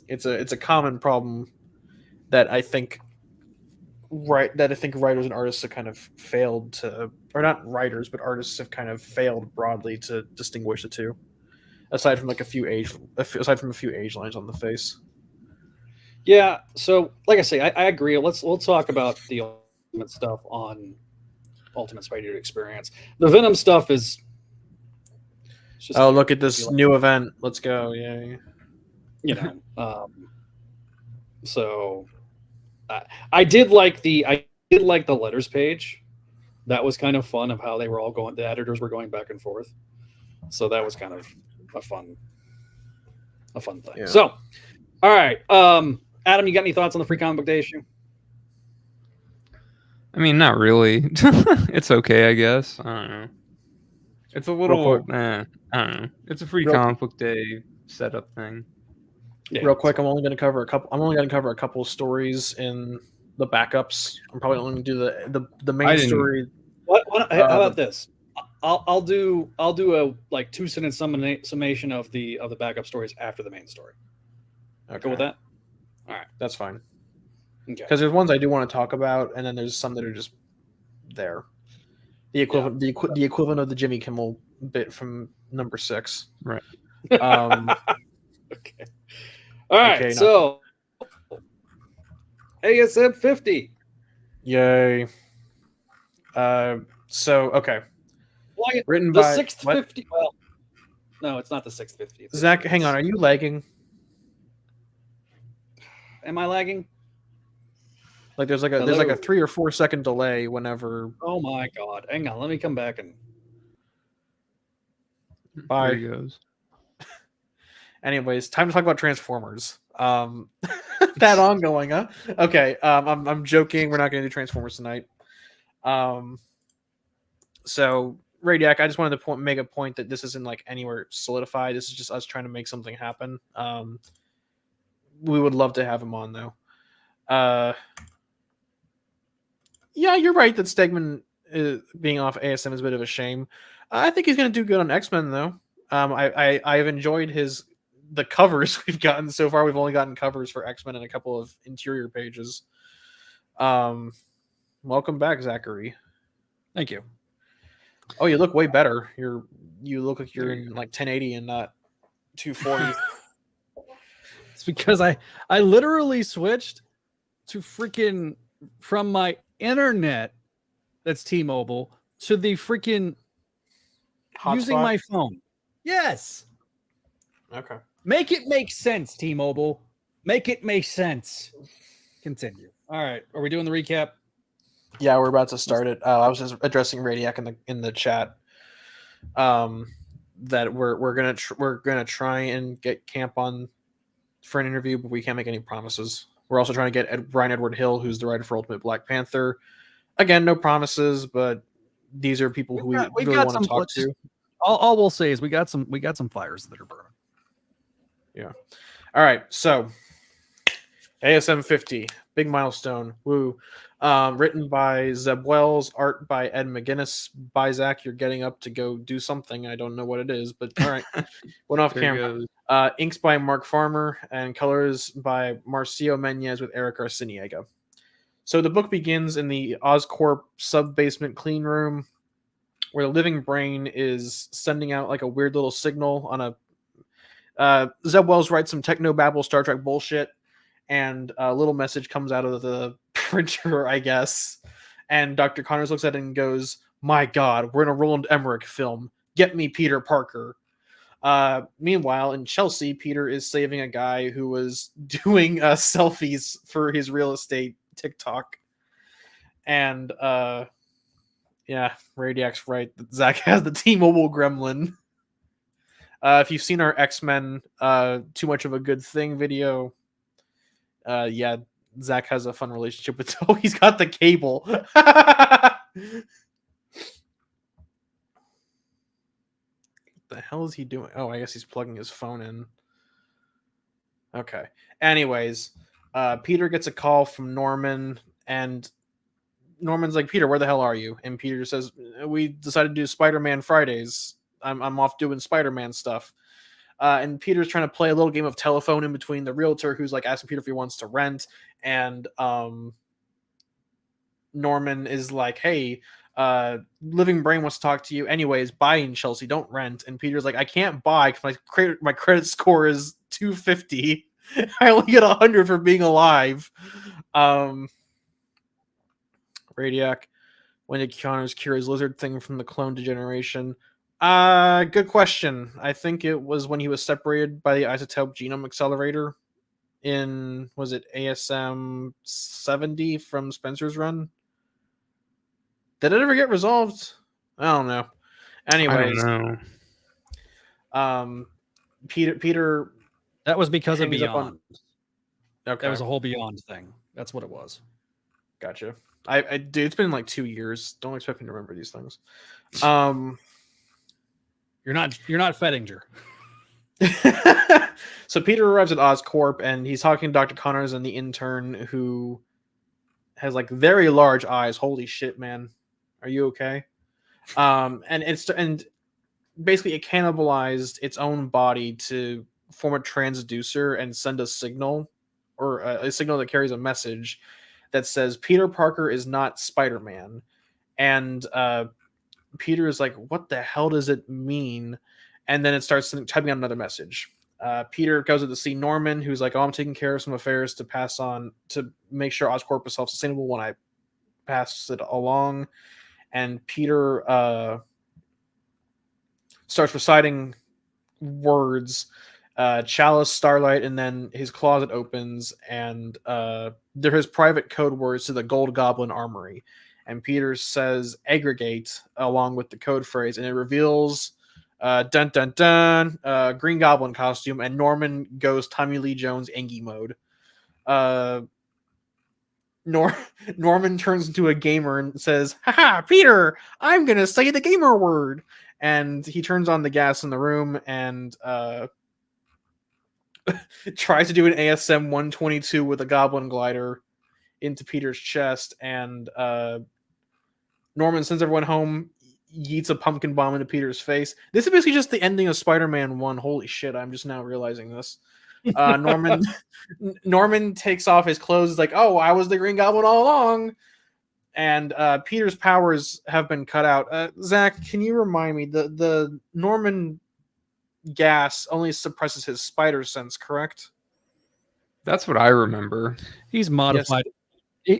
[SPEAKER 2] it's a common problem that I think writers and artists have kind of failed to, or not writers, but artists have kind of failed broadly to distinguish the two. Aside from a few age lines on the face.
[SPEAKER 1] Yeah, so like I say, I agree. We'll talk about the ultimate stuff on Ultimate Spideydude Experience. The Venom stuff is. Just
[SPEAKER 2] oh, look at this new event! Let's go! Yay!
[SPEAKER 1] You know, so I did like the letters page. That was kind of fun of how they were all going. The editors were going back and forth, so that was kind of a fun thing. Yeah. So, all right, Adam, you got any thoughts on the Free Comic Book Day issue?
[SPEAKER 3] I mean, not really. It's okay, I guess. I don't know. It's a little. I don't know. It's a Free Comic Book Day setup thing.
[SPEAKER 2] Yeah, real quick, I'm only going to cover a couple of stories in the backups. I'm probably only going to do the main story.
[SPEAKER 1] How about this? I'll do a like 2-sentence summation of the backup stories after the main story. Okay. Go with that. All right,
[SPEAKER 2] that's fine. Okay. Because there's ones I do want to talk about, and then there's some that are just there. The equivalent, the equivalent of the Jimmy Kimmel bit from number 6.
[SPEAKER 3] Right.
[SPEAKER 1] Okay. All right. Okay, so ASM 50.
[SPEAKER 2] Yay. So okay.
[SPEAKER 1] Well, written the by 6th 50. Well, no, it's not the 6th 50.
[SPEAKER 2] Zach, hang on. Are you lagging?
[SPEAKER 1] Am I lagging?
[SPEAKER 2] Like there's like a 3 or 4 second delay whenever.
[SPEAKER 1] Oh my god! Hang on, let me come back and.
[SPEAKER 2] Bye. There he goes. Anyways, time to talk about Transformers. That ongoing, huh? Okay. I'm joking. We're not going to do Transformers tonight. So Radiac, I just wanted to make a point that this isn't like anywhere solidified. This is just us trying to make something happen. We would love to have him on though. Yeah, you're right that Stegman being off ASM is a bit of a shame. I think he's going to do good on X-Men though. I've enjoyed the covers we've gotten so far. We've only gotten covers for X-Men and a couple of interior pages. Welcome back, Zachary.
[SPEAKER 1] Thank you.
[SPEAKER 2] Oh, you look way better. You look like you're in like 1080 and not 240.
[SPEAKER 1] It's because I literally switched to freaking from my internet that's T-Mobile to the freaking using my phone. Yes.
[SPEAKER 2] Okay.
[SPEAKER 1] Make it make sense, T-Mobile. Make it make sense. Continue. All right. Are we doing the recap?
[SPEAKER 2] Yeah, we're about to start it. I was just addressing Radiac in the chat. That we're gonna try and get Camp on for an interview, but we can't make any promises. We're also trying to get Brian Edward Hill, who's the writer for Ultimate Black Panther. Again, no promises, but these are people who we really want to talk to.
[SPEAKER 1] All we'll say is we got some fires that are burning.
[SPEAKER 2] Yeah. All right. So ASM 50, big milestone. Woo. Written by Zeb Wells, art by Ed McGuinness. By Zach, you're getting up to go do something. I don't know what it is, but all right. Went off camera. Inks by Mark Farmer and colors by Marcio Menez with Eric Arciniega. So the book begins in the Oscorp sub-basement clean room where the living brain is sending out like a weird little signal on a... Zeb Wells writes some techno-babble Star Trek bullshit, and a little message comes out of the printer, I guess. And Dr. Connors looks at it and goes, "My God, we're in a Roland Emmerich film. Get me Peter Parker." Meanwhile, in Chelsea, Peter is saving a guy who was doing selfies for his real estate TikTok. And yeah, Radiac's right. Zach has the T-Mobile gremlin. If you've seen our X-Men Too Much of a Good Thing video, yeah, Zach has a fun relationship with... Oh, he's got the cable. The hell is he doing? Oh, I guess he's plugging his phone in. Okay. Anyways, Peter gets a call from Norman, and Norman's like, "Peter, where the hell are you?" And Peter says, "We decided to do Spider-Man Fridays." I'm off doing Spider-Man stuff. And Peter's trying to play a little game of telephone in between the realtor, who's like asking Peter if he wants to rent, and Norman is like, hey, Living Brain wants to talk to you anyways, buying Chelsea, don't rent. And Peter's like, I can't buy because my credit score is 250. I only get 100 for being alive. Radiac, when did Keanu's cure his lizard thing from the clone degeneration? Good question. I think it was when he was separated by the isotope genome accelerator in, was it ASM 70 from Spencer's run? Did it ever get resolved? I don't know. Anyways,
[SPEAKER 3] I don't know.
[SPEAKER 2] Peter
[SPEAKER 1] That was because of
[SPEAKER 2] hangs up
[SPEAKER 1] Beyond.
[SPEAKER 2] Okay,
[SPEAKER 1] That was a whole Beyond thing. That's what it was.
[SPEAKER 2] Gotcha. I dude, it's been like 2 years. Don't expect me to remember these things.
[SPEAKER 1] You're not Fettinger.
[SPEAKER 2] So Peter arrives at Oscorp and he's talking to Dr. Connors and the intern, who has like very large eyes. Holy shit, man. Are you okay? And basically it cannibalized its own body to form a transducer and send a signal, or a signal that carries a message that says Peter Parker is not Spider-Man. And Peter is like, what the hell does it mean? And then it starts typing out another message. Peter goes to see Norman, who's like, oh, I'm taking care of some affairs to pass on, to make sure Oscorp is self-sustainable when I pass it along. And Peter starts reciting words, Chalice, Starlight, and then his closet opens, and they're his private code words to the Gold Goblin Armory. And Peter says aggregate along with the code phrase, and it reveals dun dun dun Green Goblin costume, and Norman goes Tommy Lee Jones Angie mode. Norman turns into a gamer and says, haha, Peter, I'm gonna say the gamer word. And he turns on the gas in the room and tries to do an ASM 122 with a goblin glider into Peter's chest, and Norman sends everyone home, yeets a pumpkin bomb into Peter's face. This is basically just the ending of Spider-Man 1. Holy shit, I'm just now realizing this. Norman takes off his clothes, like, oh, I was the Green Goblin all along. And Peter's powers have been cut out. Zach, can you remind me, the Norman gas only suppresses his spider sense, correct?
[SPEAKER 3] That's what I remember.
[SPEAKER 1] He's modified. Yes.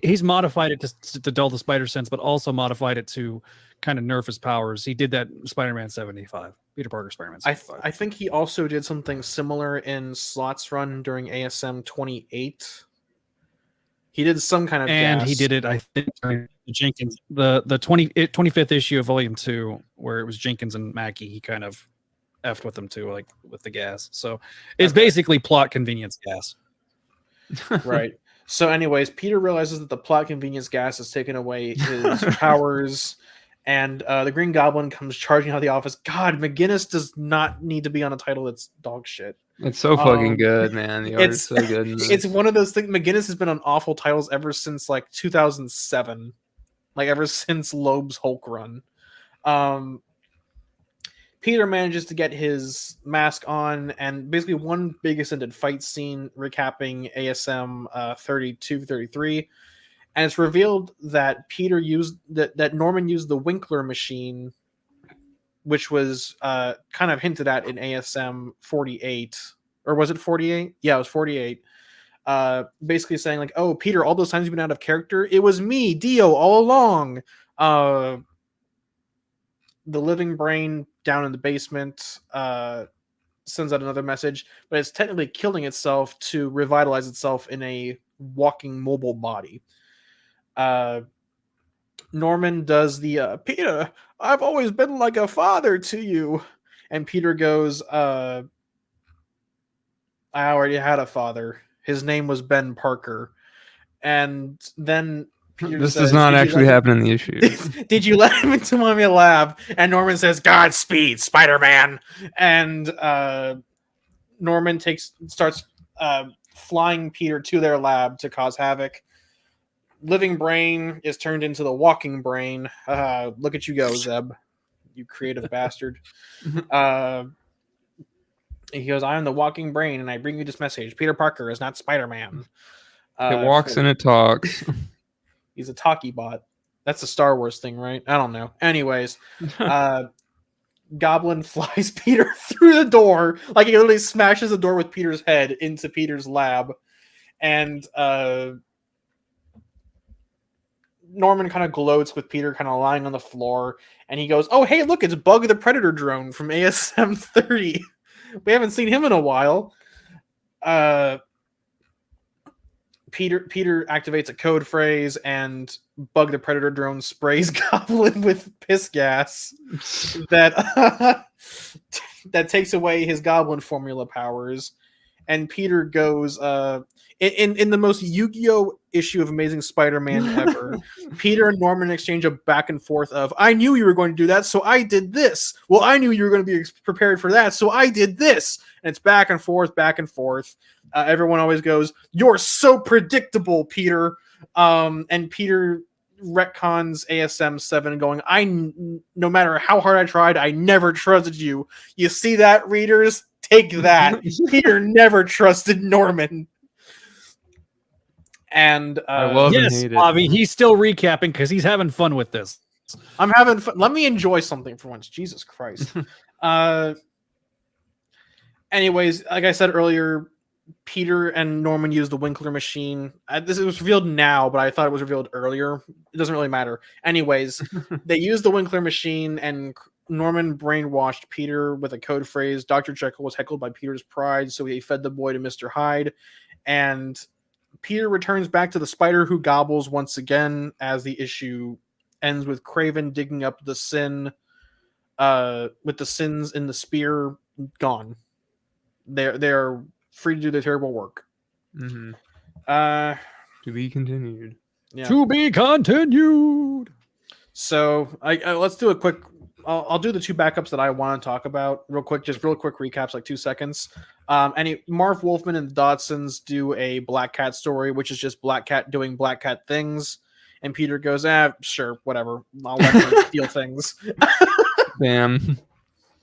[SPEAKER 1] He's modified it to dull the spider sense, but also modified it to kind of nerf his powers. He did that in Spider-Man 75. Peter Parker Spider-Man 75.
[SPEAKER 2] I think he also did something similar in Slot's run during ASM 28. He did some kind of
[SPEAKER 1] and
[SPEAKER 2] gas.
[SPEAKER 1] He did it, I think, Jenkins, the 25th issue of Volume 2, where it was Jenkins and Mackie. He kind of effed with them too, like with the gas. So it's basically plot convenience gas.
[SPEAKER 2] Right. So anyways, Peter realizes that the plot convenience gas has taken away his powers, and the Green Goblin comes charging out of the office. God, McGinnis does not need to be on a title that's dog shit.
[SPEAKER 3] It's so fucking good, man. The art is so good.
[SPEAKER 2] It's one of those things. McGinnis has been on awful titles ever since like 2007, like ever since Loeb's Hulk run. Peter manages to get his mask on, and basically one big extended fight scene recapping ASM 32-33, and it's revealed that Peter used that Norman used the Winkler machine, which was kind of hinted at in ASM 48, or was it 48? Yeah, it was 48. Basically saying like, "Oh, Peter, all those times you've been out of character, it was me, Dio, all along." The Living Brain down in the basement sends out another message, but it's technically killing itself to revitalize itself in a walking mobile body. Norman does the Peter, I've always been like a father to you. And Peter goes, I already had a father. His name was Ben Parker. And then Peter
[SPEAKER 3] this
[SPEAKER 2] says,
[SPEAKER 3] does not actually happen in the issue.
[SPEAKER 2] Did you let him into my lab? And Norman says, Godspeed, Spider-Man. And Norman starts flying Peter to their lab to cause havoc. Living Brain is turned into the Walking Brain. Look at you go, Zeb. you creative bastard. He goes, I am the walking brain, and I bring you this message. Peter Parker is not Spider-Man.
[SPEAKER 3] It walks and it talks.
[SPEAKER 2] He's a talkie bot. That's a Star Wars thing, right? I don't know. Anyways, Goblin flies Peter through the door. Like, he literally smashes the door with Peter's head into Peter's lab. And Norman kind of gloats with Peter kind of lying on the floor. And he goes, oh, hey, look, it's Bug the Predator drone from ASM 30. We haven't seen him in a while. Peter activates a code phrase, and Bug the Predator drone sprays Goblin with piss gas that takes away his Goblin formula powers. And Peter goes, in the most Yu-Gi-Oh issue of Amazing Spider-Man ever, Peter and Norman exchange a back and forth of, I knew you were going to do that, so I did this. Well, I knew you were going to be prepared for that, so I did this. And it's back and forth, back and forth. Everyone always goes, you're so predictable, Peter. And Peter retcons ASM 7 going, no matter how hard I tried, I never trusted you. You see that, readers? Take that. Peter never trusted Norman. And
[SPEAKER 3] I love and
[SPEAKER 1] yes,
[SPEAKER 3] hate it.
[SPEAKER 1] Bobby, he's still recapping because he's having fun with this.
[SPEAKER 2] I'm having fun. Let me enjoy something for once. Jesus Christ. Anyways, like I said earlier, Peter and Norman use the Winkler machine. This was revealed now, but I thought it was revealed earlier. It doesn't really matter. Anyways, they used the Winkler machine, and Norman brainwashed Peter with a code phrase. Dr. Jekyll was heckled by Peter's pride, so he fed the boy to Mr. Hyde. And Peter returns back to the Spider Who Gobbles once again, as the issue ends with Kraven digging up the sin, with the sins in the spear gone. They're free to do their terrible work.
[SPEAKER 3] Mm-hmm.
[SPEAKER 2] To
[SPEAKER 3] be continued.
[SPEAKER 2] Yeah.
[SPEAKER 1] To be continued.
[SPEAKER 2] So let's do a quick. I'll do the two backups that I want to talk about real quick. Just real quick recaps, like 2 seconds. Marv Wolfman and the Dodsons do a Black Cat story, which is just Black Cat doing Black Cat things. And Peter goes, sure, whatever. I'll let him steal things.
[SPEAKER 3] Damn.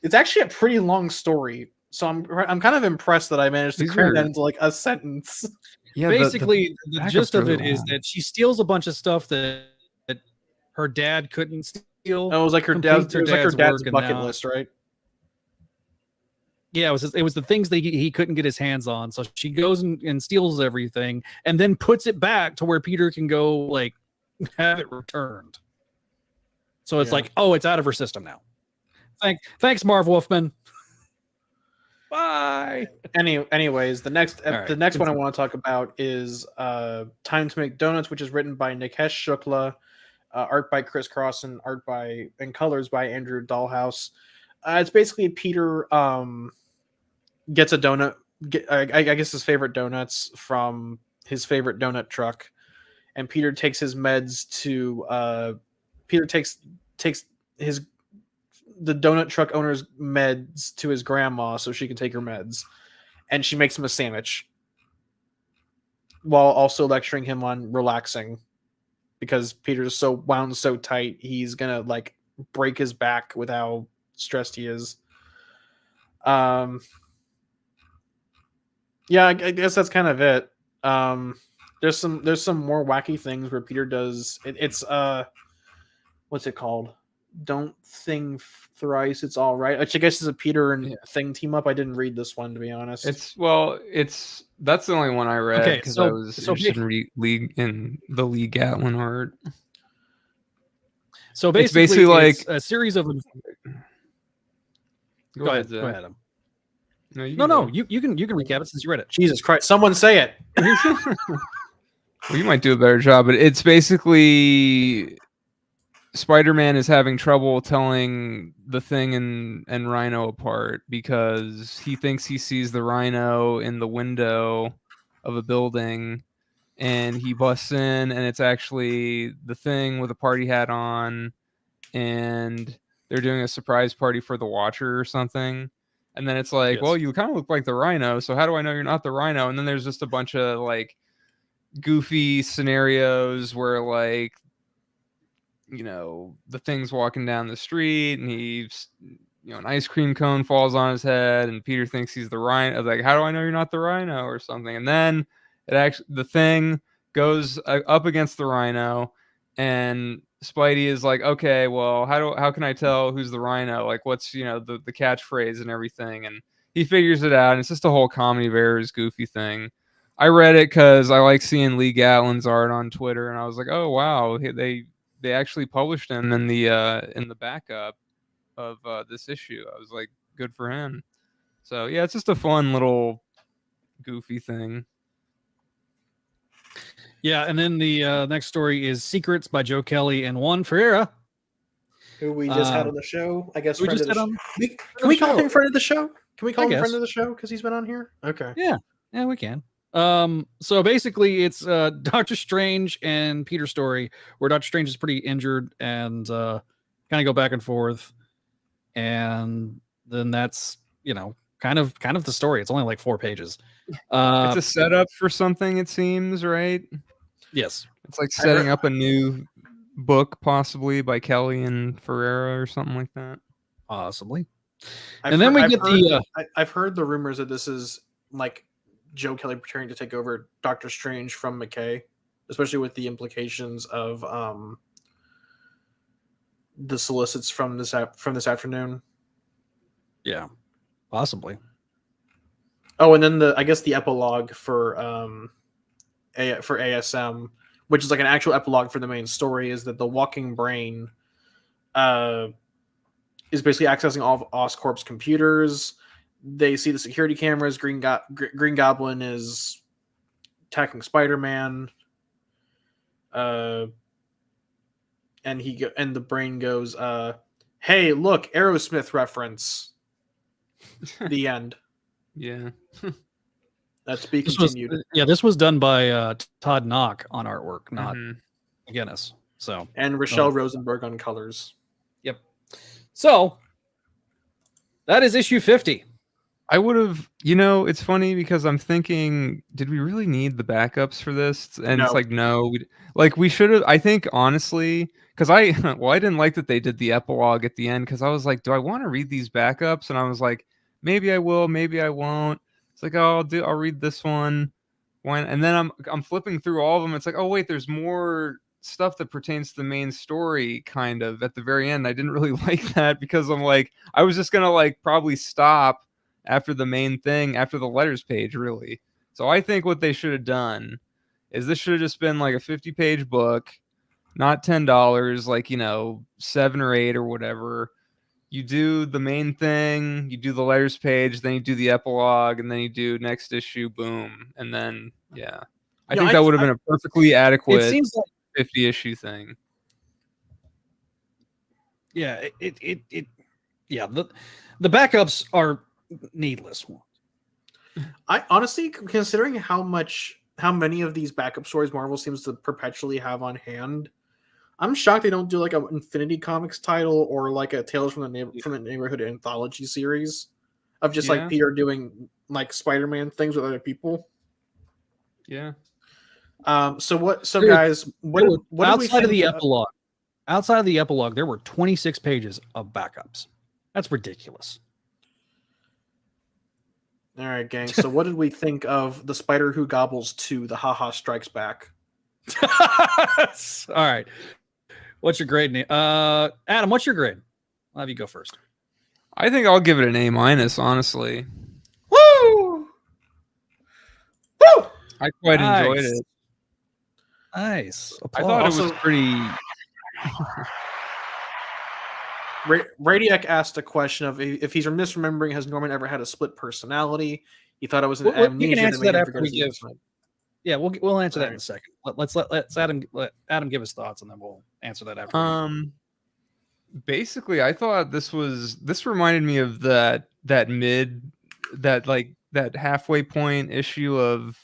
[SPEAKER 2] It's actually a pretty long story. So I'm kind of impressed that I managed to cram that into like a sentence.
[SPEAKER 1] Yeah, basically, the gist of it is that she steals a bunch of stuff that her dad couldn't steal.
[SPEAKER 2] Oh, it was like her dad's bucket list, right?
[SPEAKER 1] Yeah, it was the things that he couldn't get his hands on. So she goes and steals everything, and then puts it back to where Peter can go like have it returned. So it's like, oh, it's out of her system now. Thanks, Marv Wolfman. Bye.
[SPEAKER 2] Anyways, the next one I want to talk about is Time to Make Donuts, which is written by Nikesh Shukla, art by Chris Cross, and colors by Andrew Dahlhaus. It's basically Peter gets a donut. I guess his favorite donuts from his favorite donut truck, and Peter takes his meds to Peter takes the donut truck owner's meds to his grandma so she can take her meds, and she makes him a sandwich while also lecturing him on relaxing because Peter's so wound so tight he's gonna like break his back with how stressed he is. I guess that's kind of it. There's some more wacky things where Peter does it's what's it called? Don't Thing Thrice, It's All Right, which I guess is a Peter and Thing team up. I didn't read this one, to be honest.
[SPEAKER 3] That's the only one I read because I was interested in the Lee Gatlin art.
[SPEAKER 1] So basically like a series of. Go ahead. Go ahead. No, you can recap it since you read it.
[SPEAKER 2] Jesus Christ! Someone say it.
[SPEAKER 3] Well, you might do a better job, but it's basically Spider-Man is having trouble telling the Thing and Rhino apart because he thinks he sees the Rhino in the window of a building, and he busts in, and it's actually the Thing with a party hat on, and they're doing a surprise party for the Watcher or something. And then it's like, well, you kind of look like the Rhino, so how do I know you're not the Rhino? And then there's just a bunch of like goofy scenarios where like the Thing's walking down the street, and he's, an ice cream cone falls on his head, and Peter thinks he's the Rhino. Like, how do I know you're not the Rhino or something? And then the Thing goes up against the Rhino, and Spidey is like, okay, well, how can I tell who's the Rhino? Like, what's the catchphrase and everything? And he figures it out, and it's just a whole comedy of errors, goofy thing. I read it because I like seeing Lee Gatlin's art on Twitter, and I was like, oh wow, they actually published him in the backup of this issue. I was like, good for him. So yeah, it's just a fun little goofy thing.
[SPEAKER 1] Yeah, and then the next story is Secrets by Joe Kelly and Juan Ferreira,
[SPEAKER 2] who we just had on the show. I guess
[SPEAKER 1] we
[SPEAKER 2] friend
[SPEAKER 1] just
[SPEAKER 2] of the
[SPEAKER 1] had on.
[SPEAKER 2] Can we call him friend of the show? Can we call
[SPEAKER 1] I
[SPEAKER 2] him
[SPEAKER 1] guess.
[SPEAKER 2] friend of the show because he's been on here? Okay.
[SPEAKER 1] Yeah, we can. So basically, it's Doctor Strange and Peter's story, where Doctor Strange is pretty injured and kind of go back and forth, and then that's kind of the story. It's only like 4 pages.
[SPEAKER 3] It's a setup for something, it seems, right?
[SPEAKER 1] Yes,
[SPEAKER 3] it's like setting up a new book, possibly by Kelly and Ferreira or something like that.
[SPEAKER 1] Possibly.
[SPEAKER 2] I've heard the rumors that this is like Joe Kelly preparing to take over Doctor Strange from McKay, especially with the implications of the solicits from this afternoon.
[SPEAKER 1] Yeah, possibly.
[SPEAKER 2] Oh, and then I guess the epilogue for ASM, which is like an actual epilogue for the main story, is that the walking brain is basically accessing all of Oscorp's computers. They see the security cameras. Green Goblin is attacking Spider-Man. And the brain goes, "Hey, look, Aerosmith reference." The end.
[SPEAKER 3] Yeah.
[SPEAKER 2] That's be continued.
[SPEAKER 1] This was done by Todd Knock on artwork, not Guinness. So
[SPEAKER 2] and Rochelle Rosenberg on colors.
[SPEAKER 1] Yep. So that is issue 50.
[SPEAKER 3] I would have, it's funny because I'm thinking, did we really need the backups for this? And it's like, no, we should have. I think honestly, because I didn't like that they did the epilogue at the end, because I was like, do I want to read these backups? And I was like, maybe I will, maybe I won't. It's like, oh, I'll read this one. And then I'm flipping through all of them. It's like, oh wait, there's more stuff that pertains to the main story kind of at the very end. I didn't really like that because I'm like, I was just gonna like probably stop after the main thing, after the letters page, really. So I think what they should have done is this should have just been like a 50-page book, not $10, like 7 or 8 or whatever. You do the main thing, you do the letters page, then you do the epilogue, and then you do next issue, boom, and then I think that would have been a perfectly adequate 50-issue thing.
[SPEAKER 1] Yeah, the backups are needless ones.
[SPEAKER 2] I honestly, considering how many of these backup stories Marvel seems to perpetually have on hand, I'm shocked they don't do like an Infinity Comics title or like a Tales from the Neighborhood anthology series of just like Peter doing like Spider-Man things with other people.
[SPEAKER 3] Yeah.
[SPEAKER 2] So guys, what
[SPEAKER 1] outside of the epilogue? Outside of the epilogue, there were 26 pages of backups. That's ridiculous.
[SPEAKER 2] All right, gang. So what did we think of the Spider Who Gobbles 2, the Haha Strikes Back?
[SPEAKER 1] All right. What's your grade? Adam, what's your grade? I'll have you go first.
[SPEAKER 3] I think I'll give it an A-, honestly.
[SPEAKER 2] Woo! Woo!
[SPEAKER 3] I quite enjoyed it.
[SPEAKER 1] Nice.
[SPEAKER 3] I thought it was pretty...
[SPEAKER 2] Radiac asked a question of if he's misremembering, has Norman ever had a split personality? He thought it was an amnesia.
[SPEAKER 1] We can answer that after we give. Yeah, we'll answer that in a second. Let's let Adam give his thoughts, and then we'll answer that after.
[SPEAKER 3] Basically, I thought this reminded me of that halfway point issue of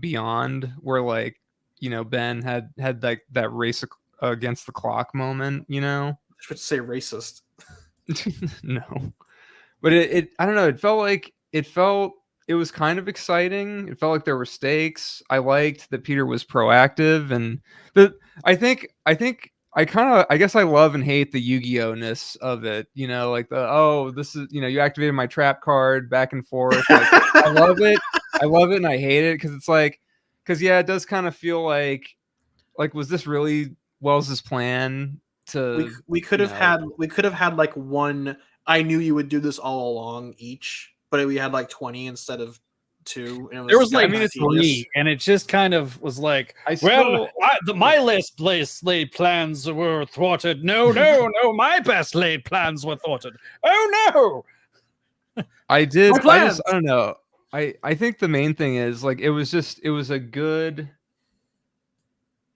[SPEAKER 3] Beyond, where like Ben had like that race against the clock moment.
[SPEAKER 2] I should say racist.
[SPEAKER 3] No, but it I don't know. It was kind of exciting. It felt like there were stakes. I liked that Peter was proactive, and I think I guess I love and hate the Yu-Gi-Oh-ness of it. You know, like this is, you activated my trap card back and forth. Like, I love it. I love it and I hate it because it's like, yeah, it does kind of feel like was this really Wells's plan to?
[SPEAKER 2] We could have had like one. I knew you would do this all along each, but we had like 20 instead of 2. And
[SPEAKER 1] There was like
[SPEAKER 2] it's
[SPEAKER 1] 3, and it just kind of was like, my best laid plans were thwarted. No, my best laid plans were thwarted. Oh no!
[SPEAKER 3] I don't know. I think the main thing is like it was a good.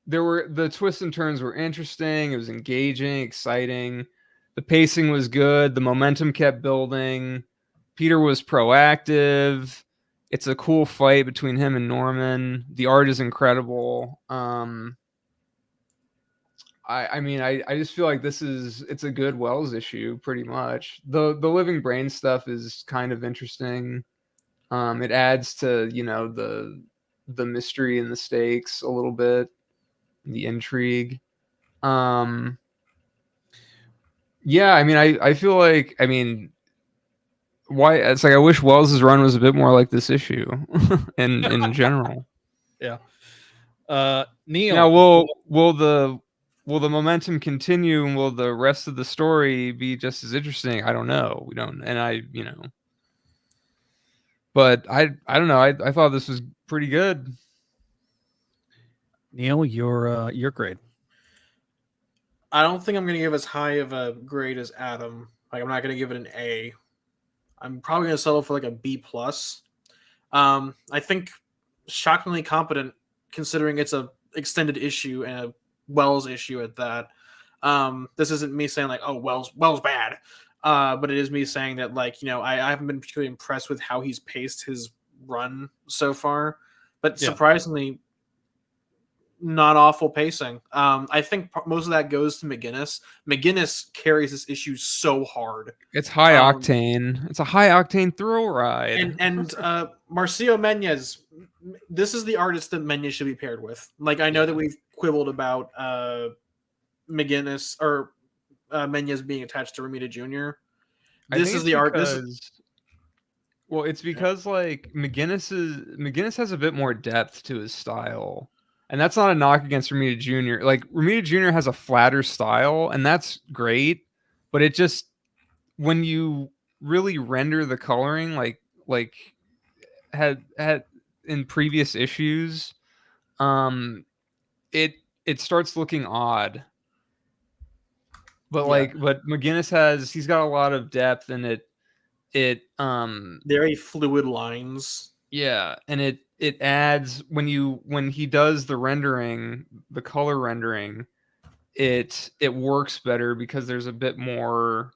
[SPEAKER 3] The twists and turns were interesting. It was engaging, exciting. The pacing was good. The momentum kept building. Peter was proactive. It's a cool fight between him and Norman. The art is incredible. I just feel like it's a good Wells issue, pretty much. The living brain stuff is kind of interesting. It adds to, the mystery and the stakes a little bit, the intrigue. Yeah, I feel like, why it's like I wish Wells's run was a bit more like this issue in general.
[SPEAKER 1] Yeah. Neil.
[SPEAKER 3] Now, will the momentum continue, and will the rest of the story be just as interesting? I don't know. We don't, and but I don't know. I thought this was pretty good.
[SPEAKER 1] Neil, your grade.
[SPEAKER 2] I don't think I'm going to give as high of a grade as Adam. Like, I'm not going to give it an A. I'm probably going to settle for like a B+. I think shockingly competent considering it's a extended issue and a Wells issue at that. This isn't me saying like, oh, Wells bad. But it is me saying that, like, I haven't been particularly impressed with how he's paced his run so far. But surprisingly, not awful pacing. I think most of that goes to McGinnis. McGinnis carries this issue so hard.
[SPEAKER 3] It's high octane. It's a high octane thrill ride.
[SPEAKER 2] And Marcio Menyes, this is the artist that Menyes should be paired with. Like, I know that we've quibbled about McGinnis or Menyes being attached to Romita Jr. This is the artist.
[SPEAKER 3] Well, it's because like McGinnis has a bit more depth to his style. And that's not a knock against Romita Jr. Like, Romita Jr. has a flatter style, and that's great. But it just, when you really render the coloring, like had in previous issues, it starts looking odd. But but McGinnis he's got a lot of depth, and it
[SPEAKER 2] very fluid lines.
[SPEAKER 3] Yeah, and it adds when he does the rendering, the color rendering, it works better because there's a bit more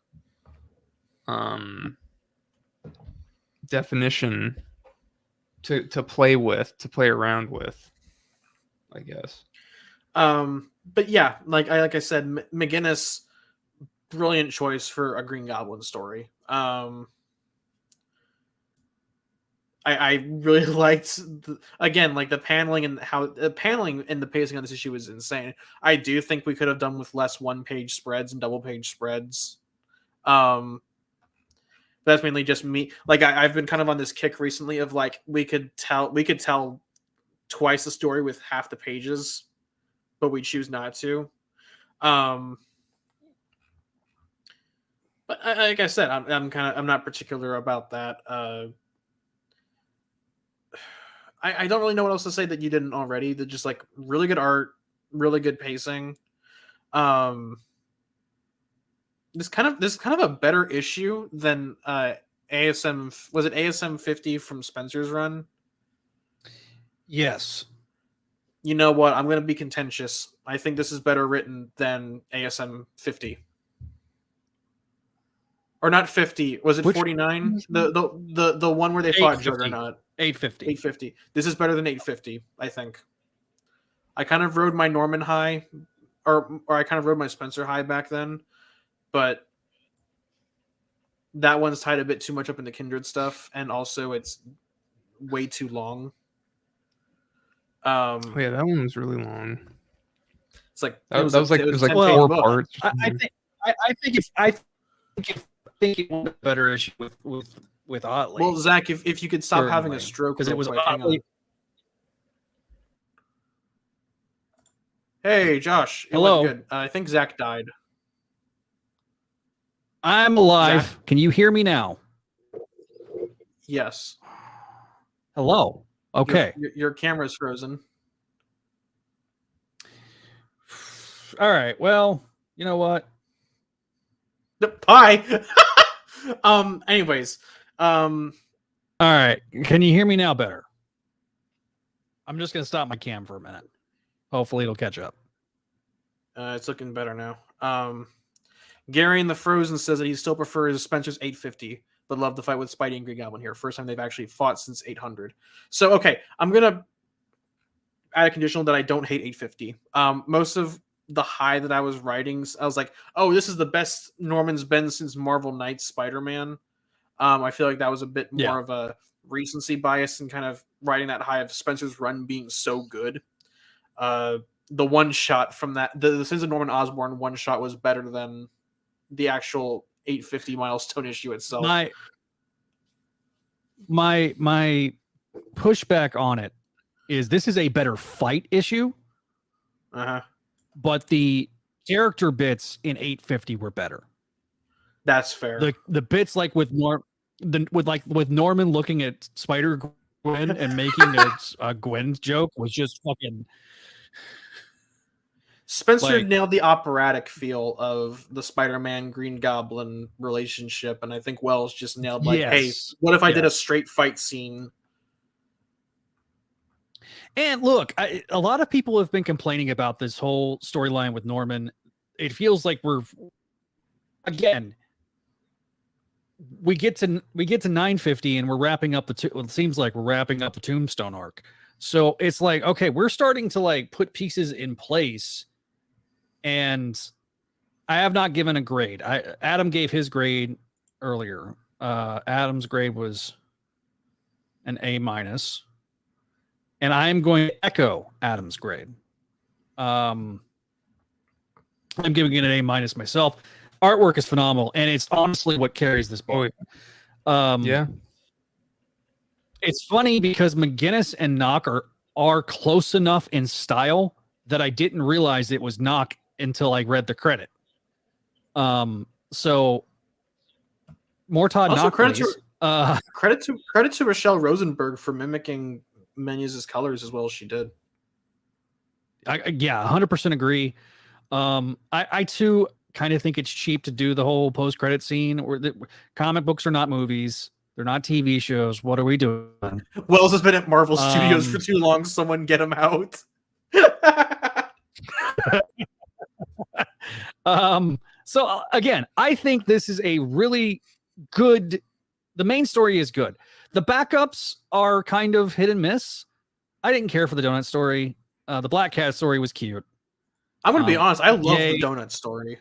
[SPEAKER 3] definition to play around with, I guess.
[SPEAKER 2] But yeah, like I said, McGinnis, brilliant choice for a Green Goblin story. I really liked the paneling and how the paneling and the pacing on this issue was insane. I do think we could have done with less 1-page spreads and double-page spreads. That's mainly just me. Like, I've been kind of on this kick recently of like we could tell twice the story with half the pages, but we choose not to. But like I said, I'm not particular about that. I don't really know what else to say that you didn't already. That just like really good art, really good pacing. This kind of a better issue than ASM. Was it ASM 50 from Spencer's run?
[SPEAKER 1] Yes.
[SPEAKER 2] You know what? I'm going to be contentious. I think this is better written than ASM 50. Or not 50. Was it 49? The one where they fought Juggernaut. 850. This is better than 850, I think. I kind of rode my Norman high, or I kind of rode my Spencer high back then, but that one's tied a bit too much up into Kindred stuff, and also it's way too long.
[SPEAKER 3] Yeah, that one was really long.
[SPEAKER 2] It's like
[SPEAKER 3] That was like
[SPEAKER 2] 10
[SPEAKER 3] four
[SPEAKER 2] page book.
[SPEAKER 3] parts.
[SPEAKER 1] I think it was a better issue with Otley.
[SPEAKER 2] Well, Zach, if you could stop having a
[SPEAKER 1] Certainly,
[SPEAKER 2] stroke,
[SPEAKER 1] because it was
[SPEAKER 2] real quick, hang on.
[SPEAKER 1] Otley.
[SPEAKER 2] Hey, Josh. It
[SPEAKER 1] Hello.
[SPEAKER 2] went good. I think Zach died.
[SPEAKER 1] I'm alive.
[SPEAKER 2] Zach?
[SPEAKER 1] Can you hear me now?
[SPEAKER 2] Yes.
[SPEAKER 1] Hello. Okay.
[SPEAKER 2] Your camera's frozen.
[SPEAKER 1] All right. Well, you know what?
[SPEAKER 2] Bye. Anyways.
[SPEAKER 1] All right. Can you hear me now better? I'm just gonna stop my cam for a minute. Hopefully it'll catch up.
[SPEAKER 2] It's looking better now. Gary in the Frozen says that he still prefers Spencer's 850, but love the fight with Spidey and Green Goblin here. First time they've actually fought since 800. So, okay, I'm going to add a conditional that I don't hate 850. Most of the high that I was writing, I was like, oh, this is the best Norman's been since Marvel Knights Spider-Man. I feel like that was a bit more of a recency bias and kind of writing that high of Spencer's run being so good. The one shot from that, the Sins of Norman Osborn one shot was better than the actual 850 milestone issue itself.
[SPEAKER 1] My pushback on it is this is a better fight issue, but the character bits in 850 were better.
[SPEAKER 2] That's fair.
[SPEAKER 1] The bits like with Norman looking at Spider-Gwen and making a Gwen joke was just fucking.
[SPEAKER 2] Spencer nailed the operatic feel of the Spider-Man Green Goblin relationship, and I think Wells just nailed hey, what if I did a straight fight scene?
[SPEAKER 1] And look, a lot of people have been complaining about this whole storyline with Norman. It feels like we get to 950 and we're wrapping up it seems like we're wrapping up the Tombstone arc. So it's like, okay, we're starting to put pieces in place. And I have not given a grade. Adam gave his grade earlier. Adam's grade was an A-, and I'm going to echo Adam's grade. I'm giving it an A- myself. Artwork is phenomenal, and it's honestly what carries this book.
[SPEAKER 3] Yeah.
[SPEAKER 1] It's funny because McGinnis and Knock are close enough in style that I didn't realize it was Knock until I read the credit. So more Todd
[SPEAKER 2] also,
[SPEAKER 1] Knock,
[SPEAKER 2] credit
[SPEAKER 1] please.
[SPEAKER 2] Credit to Rochelle Rosenberg for mimicking Menezes' colors as well as she did.
[SPEAKER 1] 100% agree. I too kind of think it's cheap to do the whole post-credit scene. Or comic books are not movies. They're not TV shows. What are we doing?
[SPEAKER 2] Wells has been at Marvel Studios for too long. Someone get him out.
[SPEAKER 1] So again, I think this is a really good. The main story is good. The backups are kind of hit and miss. I didn't care for the donut story. The Black Cat story was cute.
[SPEAKER 2] I'm going to be honest. I love the donut story.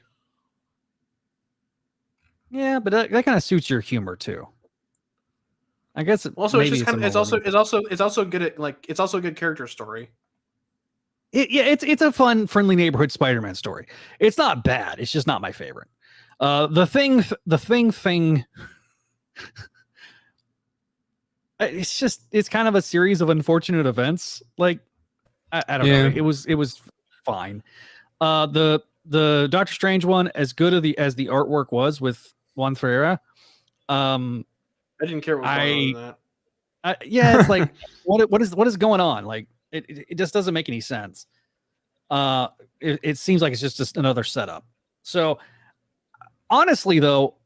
[SPEAKER 1] Yeah, but that kind of suits your humor too. I guess
[SPEAKER 2] also it's also good at it's also a good character story.
[SPEAKER 1] It's a fun, friendly neighborhood Spider-Man story. It's not bad. It's just not my favorite. The thing. It's kind of a series of unfortunate events. I don't know. It was fine. The Doctor Strange one, as good as the artwork was with Juan Ferreira,
[SPEAKER 2] I didn't care what was going on in that.
[SPEAKER 1] It's like what is going on? It just doesn't make any sense. It seems like it's just another setup. So honestly, though,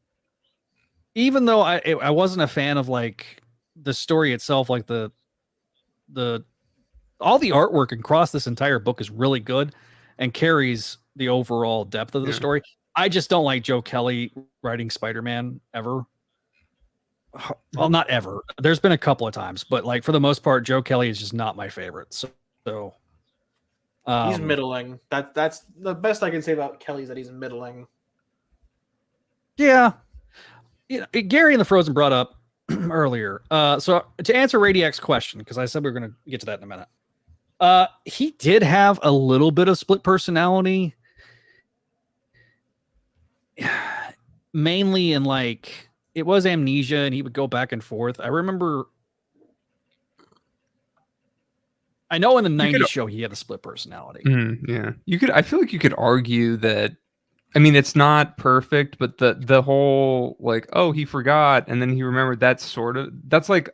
[SPEAKER 1] even though I wasn't a fan of the story itself, all the artwork across this entire book is really good and carries the overall depth of the story. I just don't like Joe Kelly writing Spider-Man ever. Well, not ever. There's been a couple of times, but for the most part, Joe Kelly is just not my favorite. So
[SPEAKER 2] he's middling. That's the best I can say about Kelly is that he's middling.
[SPEAKER 1] Yeah. Gary in the Frozen brought up earlier. So to answer Radiac's question, because I said we were going to get to that in a minute. He did have a little bit of split personality, mainly in like it was amnesia, and he would go back and forth. I remember. I know in the '90s show he had a split personality.
[SPEAKER 3] Yeah, you could. I feel like you could argue that. I mean, it's not perfect, but the whole like, oh, he forgot and then he remembered. That's like,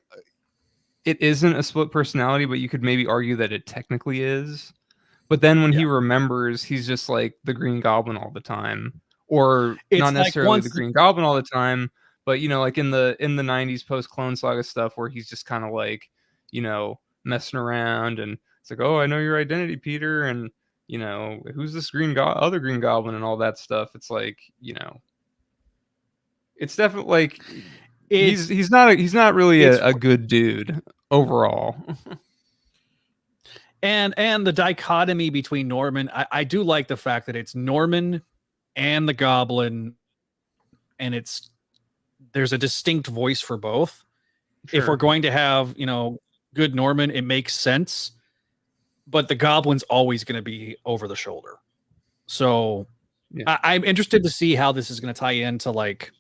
[SPEAKER 3] it isn't a split personality, but you could maybe argue that it technically is. But then when he remembers, he's just like the Green Goblin all the time, or
[SPEAKER 1] It's
[SPEAKER 3] not
[SPEAKER 1] like
[SPEAKER 3] necessarily the Green Goblin all the time, but like in the '90s post Clone Saga stuff, where he's just kind of like, messing around, and it's like, oh, I know your identity, Peter, and who's this other Green Goblin, and all that stuff. It's like, it's definitely like he's not really a good dude overall.
[SPEAKER 1] And the dichotomy between Norman, I do like the fact that it's Norman and the Goblin, and there's a distinct voice for both. Sure. If we're going to have, good Norman, it makes sense, but the Goblin's always going to be over the shoulder. So I'm interested to see how this is going to tie into like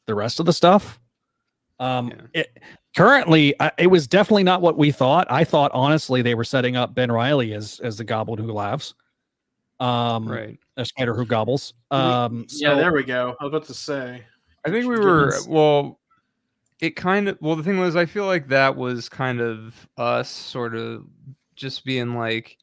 [SPEAKER 1] the rest of the stuff. Currently, it was definitely not what we thought. I thought, honestly, they were setting up Ben Reilly as the Goblin who laughs.
[SPEAKER 3] Right.
[SPEAKER 1] A spider who gobbles.
[SPEAKER 2] There we go. I was about to say.
[SPEAKER 3] I think we were, the thing was, I feel like that was kind of us sort of just being like,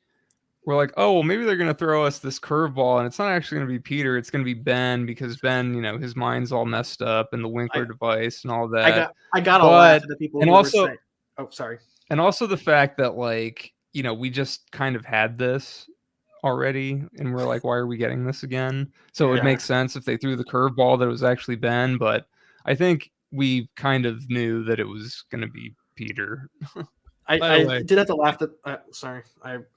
[SPEAKER 3] we're like, oh, well, maybe they're going to throw us this curveball, and it's not actually going to be Peter, it's going to be Ben, because Ben, his mind's all messed up, and the Winkler device and all that.
[SPEAKER 2] I got all that to the people who were saying. Oh, sorry.
[SPEAKER 3] And also the fact that, like, we just kind of had this already, and we're like, why are we getting this again? So it would make sense if they threw the curveball that it was actually Ben, but I think we kind of knew that it was going to be Peter.
[SPEAKER 2] I did have to laugh at. Sorry,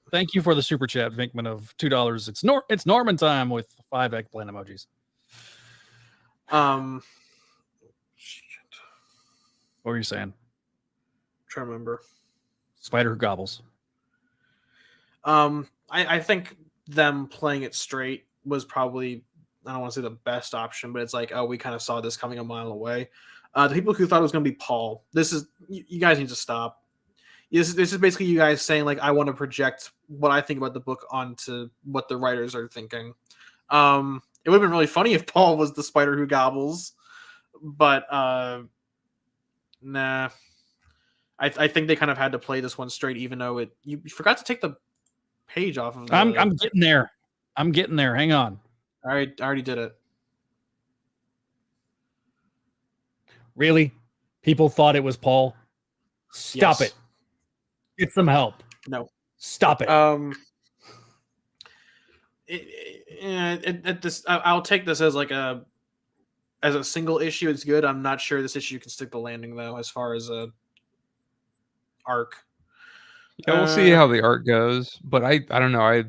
[SPEAKER 1] thank you for the super chat, Vinkman, of $2. It's Norman time with 5 eggplant emojis.
[SPEAKER 2] Shit.
[SPEAKER 1] What were you saying?
[SPEAKER 2] I'm trying to remember.
[SPEAKER 1] Spider who gobbles.
[SPEAKER 2] I think them playing it straight was probably, I don't want to say the best option, but it's like, oh, we kind of saw this coming a mile away. The people who thought it was going to be Paul, you guys need to stop. This is basically you guys saying, like, I want to project what I think about the book onto what the writers are thinking. It would have been really funny if Paul was the spider who gobbles, but nah. I think they kind of had to play this one straight, even though you forgot to take the page off of.
[SPEAKER 1] I'm getting there. Hang on.
[SPEAKER 2] I already did it.
[SPEAKER 1] Really? People thought it was Paul? Stop it. Get some help.
[SPEAKER 2] No.
[SPEAKER 1] Stop it.
[SPEAKER 2] I'll take this as like a single issue. It's good. I'm not sure this issue can stick the landing though, as far as a arc.
[SPEAKER 3] Yeah, we'll see how the art goes, but I don't know.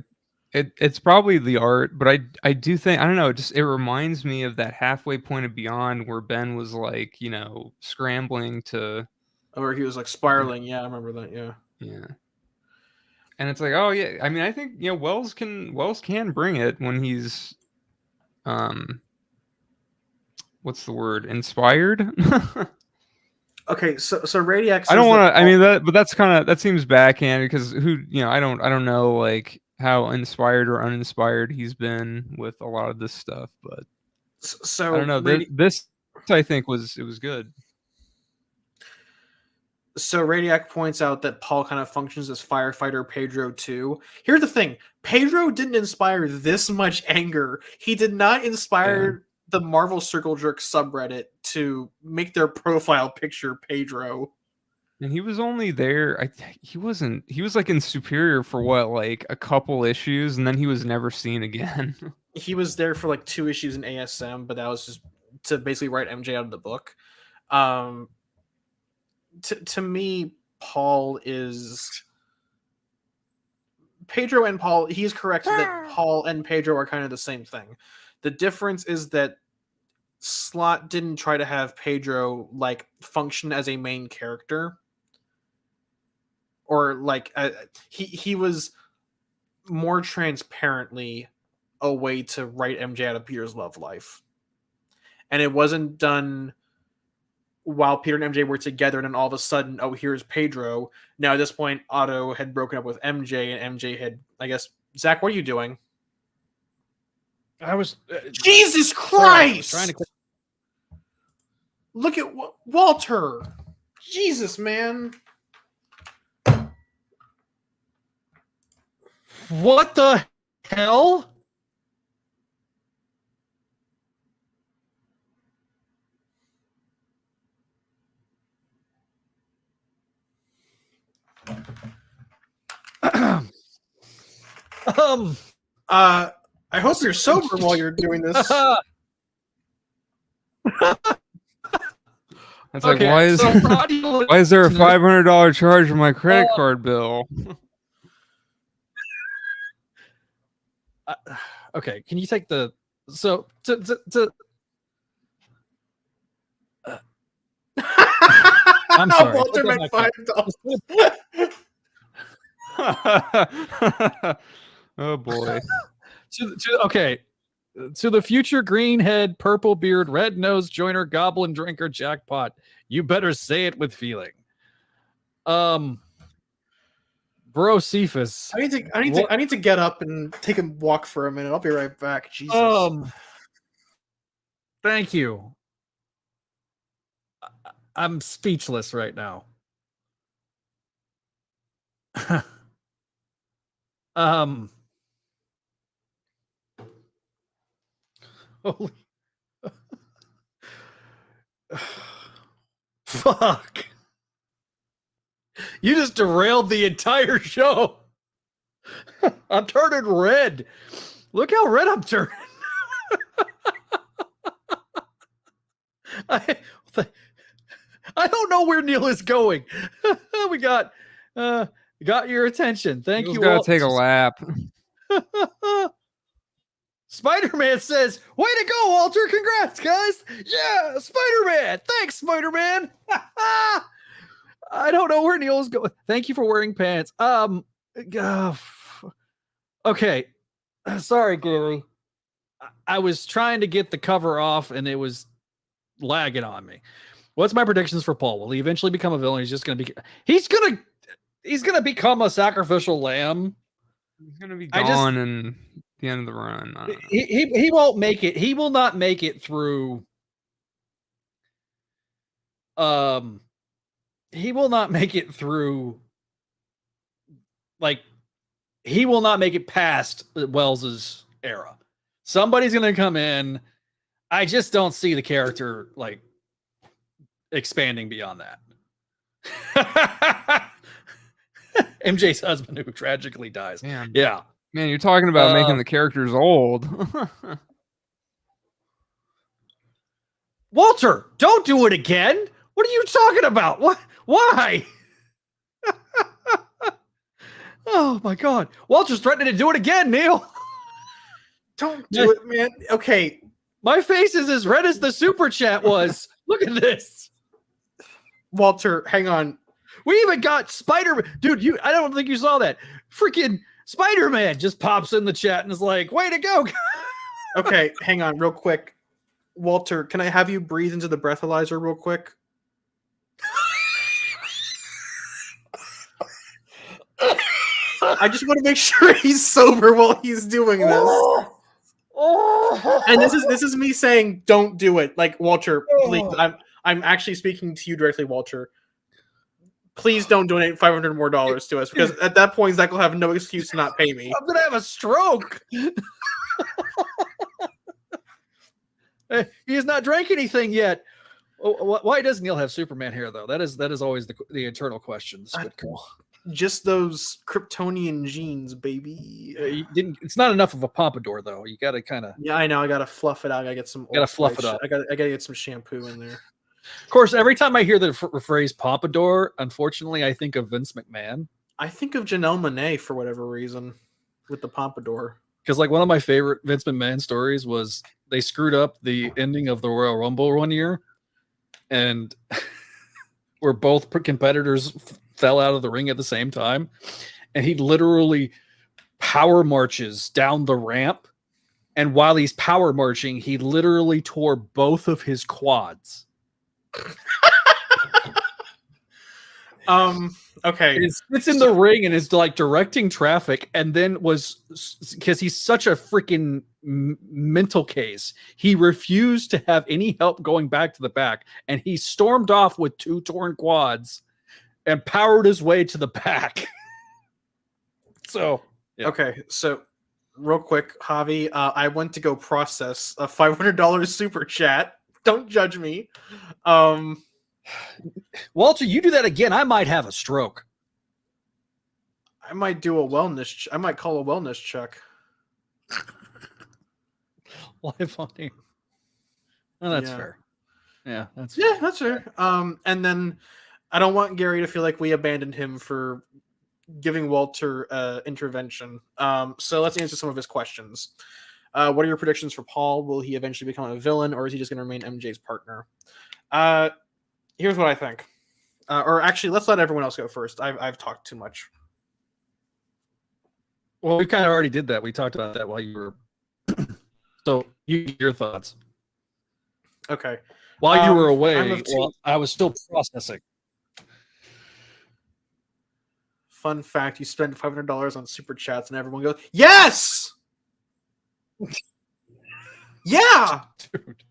[SPEAKER 3] It's probably the art, but I do think, I don't know, it reminds me of that halfway point of Beyond where Ben was like, scrambling to,
[SPEAKER 2] or he was like spiraling. Yeah, I remember that. Yeah.
[SPEAKER 3] And it's like, oh yeah, I mean, I think Wells can bring it when he's what's the word, inspired.
[SPEAKER 2] Okay, so Radiac.
[SPEAKER 3] I don't want to. I mean, that seems backhand, because I don't know like how inspired or uninspired he's been with a lot of this stuff, but
[SPEAKER 2] so
[SPEAKER 3] I don't know. This I think was good.
[SPEAKER 2] So Radiac points out that Paul kind of functions as firefighter Pedro too. Here's the thing: Pedro didn't inspire this much anger. He did not inspire the Marvel Circle Jerk subreddit to make their profile picture Pedro.
[SPEAKER 3] And he was only there. He was like in Superior for what, like a couple issues, and then he was never seen again.
[SPEAKER 2] He was there for like 2 issues in ASM, but that was just to basically write MJ out of the book. To me, Paul is Pedro and Paul. He's correct that Paul and Pedro are kind of the same thing. The difference is that Slott didn't try to have Pedro like function as a main character or like he was more transparently a way to write MJ out of Peter's love life, and it wasn't done while Peter and MJ were together, and then all of a sudden, oh, here's Pedro. Now at this point, Otto had broken up with MJ, and MJ had, I guess, Zach, what are you doing?
[SPEAKER 1] I was
[SPEAKER 2] Jesus Christ! Trying to look at Walter. Jesus, man.
[SPEAKER 1] What the hell?
[SPEAKER 2] I hope you're sober while you're doing this.
[SPEAKER 3] It's like, why is there a $500 charge on my credit card bill?
[SPEAKER 1] Okay, can you take the I'm sorry.
[SPEAKER 2] Walter meant $5.
[SPEAKER 3] Oh boy.
[SPEAKER 1] Okay. To the future greenhead, purple beard, red nose joiner, goblin drinker, jackpot. You better say it with feeling. Bro Cephas.
[SPEAKER 2] I need to get up and take a walk for a minute. I'll be right back. Jesus.
[SPEAKER 1] Thank you. I'm speechless right now. Holy fuck. You just derailed the entire show. I'm turning red. Look how red I'm turning. I don't know where Neil is going. We got your attention. Thank you.
[SPEAKER 3] Gotta take a lap.
[SPEAKER 1] Spider-Man says, way to go, Walter. Congrats, guys. Yeah, Spider-Man. Thanks, Spider-Man. I don't know where Neil's going. Thank you for wearing pants. Okay. Sorry, Gary. I was trying to get the cover off and it was lagging on me. What's my predictions for Paul? Will he eventually become a villain? He's gonna become a sacrificial lamb.
[SPEAKER 3] He's gonna be gone in the end of the run.
[SPEAKER 1] He won't make it. He will not make it through. He will not make it through. Like, he will not make it past Wells's era. Somebody's gonna come in. I just don't see the character like expanding beyond that. MJ's husband who tragically dies.
[SPEAKER 3] Man.
[SPEAKER 1] Yeah.
[SPEAKER 3] Man, you're talking about making the characters old.
[SPEAKER 1] Walter, don't do it again. What are you talking about? What? Why? Oh my God. Walter's threatening to do it again, Neil.
[SPEAKER 2] Don't do it, man. Okay.
[SPEAKER 1] My face is as red as the super chat was. Look at this.
[SPEAKER 2] Walter, hang on.
[SPEAKER 1] We even got Spider-Man. Dude, I don't think you saw that. Freaking Spider-Man just pops in the chat and is like, way to go.
[SPEAKER 2] Okay, hang on real quick. Walter, can I have you breathe into the breathalyzer real quick? I just want to make sure he's sober while he's doing this. And this is me saying, don't do it. Like, Walter, please. I'm actually speaking to you directly, Walter. Please don't donate $500 more to us, because at that point, Zach will have no excuse to not pay me.
[SPEAKER 1] I'm gonna have a stroke. He has not drank anything yet. Why does Neil have Superman hair, though? That is always the eternal question.
[SPEAKER 2] Just those Kryptonian genes, baby.
[SPEAKER 1] It's not enough of a pompadour, though. You got to kind of.
[SPEAKER 2] Yeah, I know. I got to fluff it out. I gotta get some.
[SPEAKER 1] Got to fluff it up.
[SPEAKER 2] I got to get some shampoo in there.
[SPEAKER 1] Of course, every time I hear the phrase pompadour, unfortunately, I think of Vince McMahon.
[SPEAKER 2] I think of Janelle Monáe for whatever reason with the pompadour.
[SPEAKER 1] Because like one of my favorite Vince McMahon stories was they screwed up the ending of the Royal Rumble one year, and where both competitors fell out of the ring at the same time, and he literally power marches down the ramp. And while he's power marching, he literally tore both of his quads.
[SPEAKER 2] Okay.
[SPEAKER 1] It's in the ring and is like directing traffic, and then was, because he's such a freaking mental case, he refused to have any help going back to the back, and he stormed off with 2 torn quads and powered his way to the back. So, yeah.
[SPEAKER 2] Okay, so real quick, Javi, I went to go process a $500 super chat. Don't judge me.
[SPEAKER 1] Walter, you do that again, I might have a stroke.
[SPEAKER 2] I might do a wellness. I might call a wellness check.
[SPEAKER 1] Why funny? Oh, that's fair. Yeah, that's
[SPEAKER 2] fair. And then I don't want Gary to feel like we abandoned him for giving Walter intervention. So let's answer some of his questions. What are your predictions for Paul? Will he eventually become a villain, or is he just going to remain MJ's partner? Here's what I think. Or actually, let's let everyone else go first. I've talked too much.
[SPEAKER 1] Well, we kind of already did that. We talked about that while you were. So, your thoughts.
[SPEAKER 2] Okay.
[SPEAKER 1] While you were away, I was still processing.
[SPEAKER 2] Fun fact: you spend $500 on super chats, and everyone goes, "Yes, yeah."
[SPEAKER 1] Dude.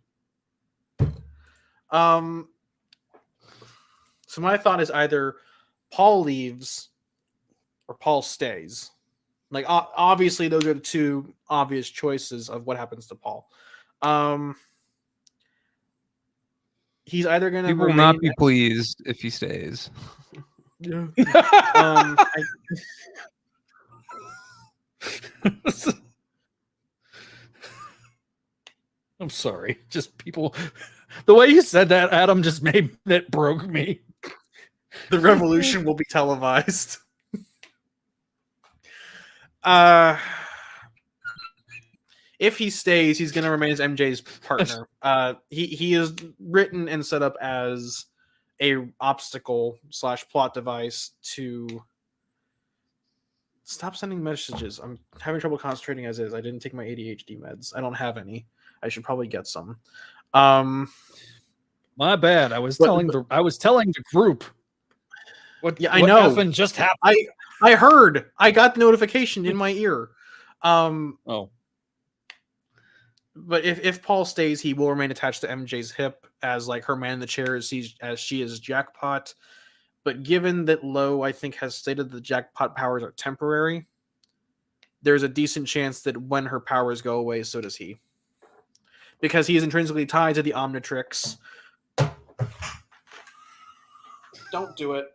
[SPEAKER 2] So my thought is either Paul leaves or Paul stays. Like, obviously, those are the 2 obvious choices of what happens to Paul. He's either going to.
[SPEAKER 3] He will not be pleased if he stays.
[SPEAKER 2] Yeah.
[SPEAKER 1] I'm sorry. Just people. The way you said that, Adam, just made it broke me.
[SPEAKER 2] The revolution will be televised. If he stays, he's going to remain as MJ's partner. He is written and set up as a obstacle / plot device to stop sending messages. I'm having trouble concentrating as is. I didn't take my ADHD meds. I don't have any. I should probably get some.
[SPEAKER 1] My bad. I was telling the group.
[SPEAKER 2] I know.
[SPEAKER 1] Happened just happened.
[SPEAKER 2] I heard. I got the notification in my ear. But if Paul stays, he will remain attached to MJ's hip as like her man in the chair as she is Jackpot. But given that Lowe, I think, has stated the Jackpot powers are temporary, there's a decent chance that when her powers go away, so does he. Because he is intrinsically tied to the Omnitrix. Don't do it.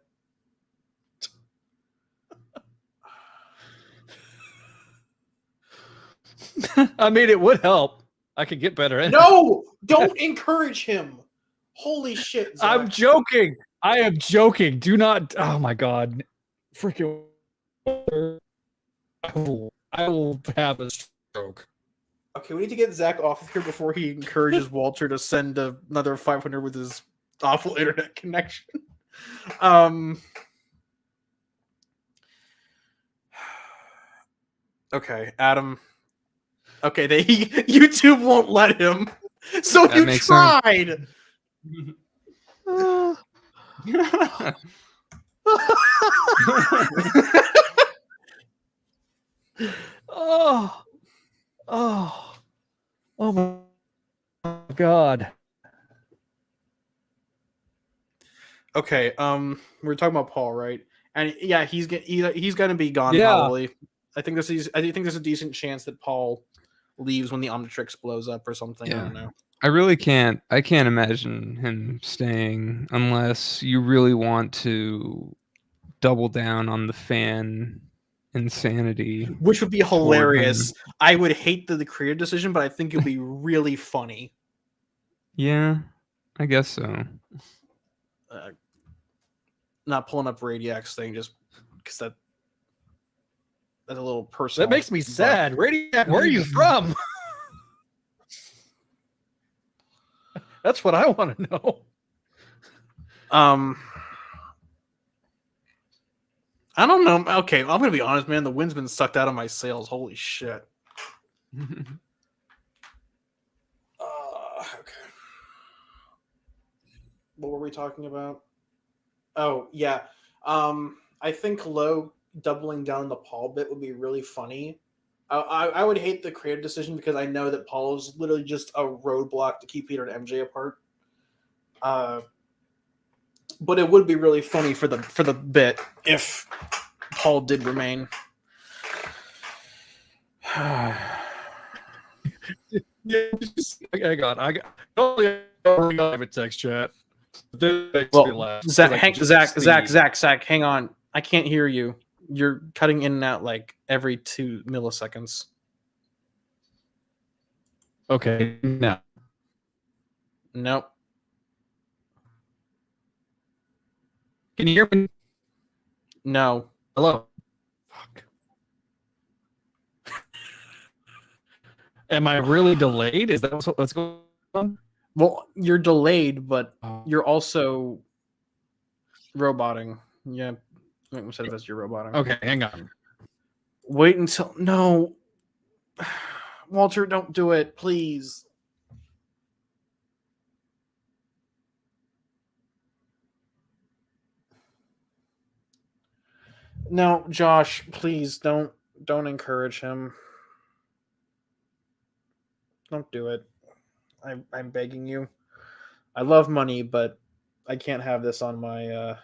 [SPEAKER 1] I mean, it would help. I could get better.
[SPEAKER 2] No! Don't encourage him. Holy shit, Zach.
[SPEAKER 1] I'm joking. I am joking. Do not. Oh my god. Freaking. I will have a stroke.
[SPEAKER 2] Okay, we need to get Zach off of here before he encourages Walter to send another 500 with his awful internet connection. Okay, Adam. Okay, YouTube won't let him. So that you tried.
[SPEAKER 1] Oh my god.
[SPEAKER 2] Okay, we're talking about Paul, right? And yeah, he's gonna be gone probably. I think there's a decent chance that Paul leaves when the Omnitrix blows up or something.
[SPEAKER 3] Yeah.
[SPEAKER 2] I don't know.
[SPEAKER 3] I can't imagine him staying unless you really want to double down on the fan insanity.
[SPEAKER 2] Which would be hilarious. I would hate the creative decision, but I think it would be really funny.
[SPEAKER 3] Yeah, I guess so.
[SPEAKER 2] Not pulling up Radiacs thing just because that's a little personal.
[SPEAKER 1] That makes me sad. Radiac, where are you from? That's what I want to know.
[SPEAKER 2] I don't know. Okay, I'm gonna be honest, man. The wind's been sucked out of my sails. Holy shit. Okay. What were we talking about? Oh yeah. I think Lowe doubling down the Paul bit would be really funny. I would hate the creative decision because I know that Paul is literally just a roadblock to keep Peter and MJ apart. But it would be really funny for the bit if Paul did remain.
[SPEAKER 1] Yeah, hang on. I only have a text chat.
[SPEAKER 2] Well, Zach, hang on. I can't hear you. You're cutting in and out like every 2 milliseconds.
[SPEAKER 1] Okay, now.
[SPEAKER 2] Nope.
[SPEAKER 1] Can you hear me?
[SPEAKER 2] No.
[SPEAKER 1] Hello. Fuck. Am I really delayed? Is that what's going on?
[SPEAKER 2] Well, you're delayed, but you're also roboting. Yeah. I said this, you're roboting.
[SPEAKER 1] Okay, hang on.
[SPEAKER 2] Wait until... No. Walter, don't do it, please. No, Josh, please don't encourage him. Don't do it. I'm begging you. I love money, but I can't have this on my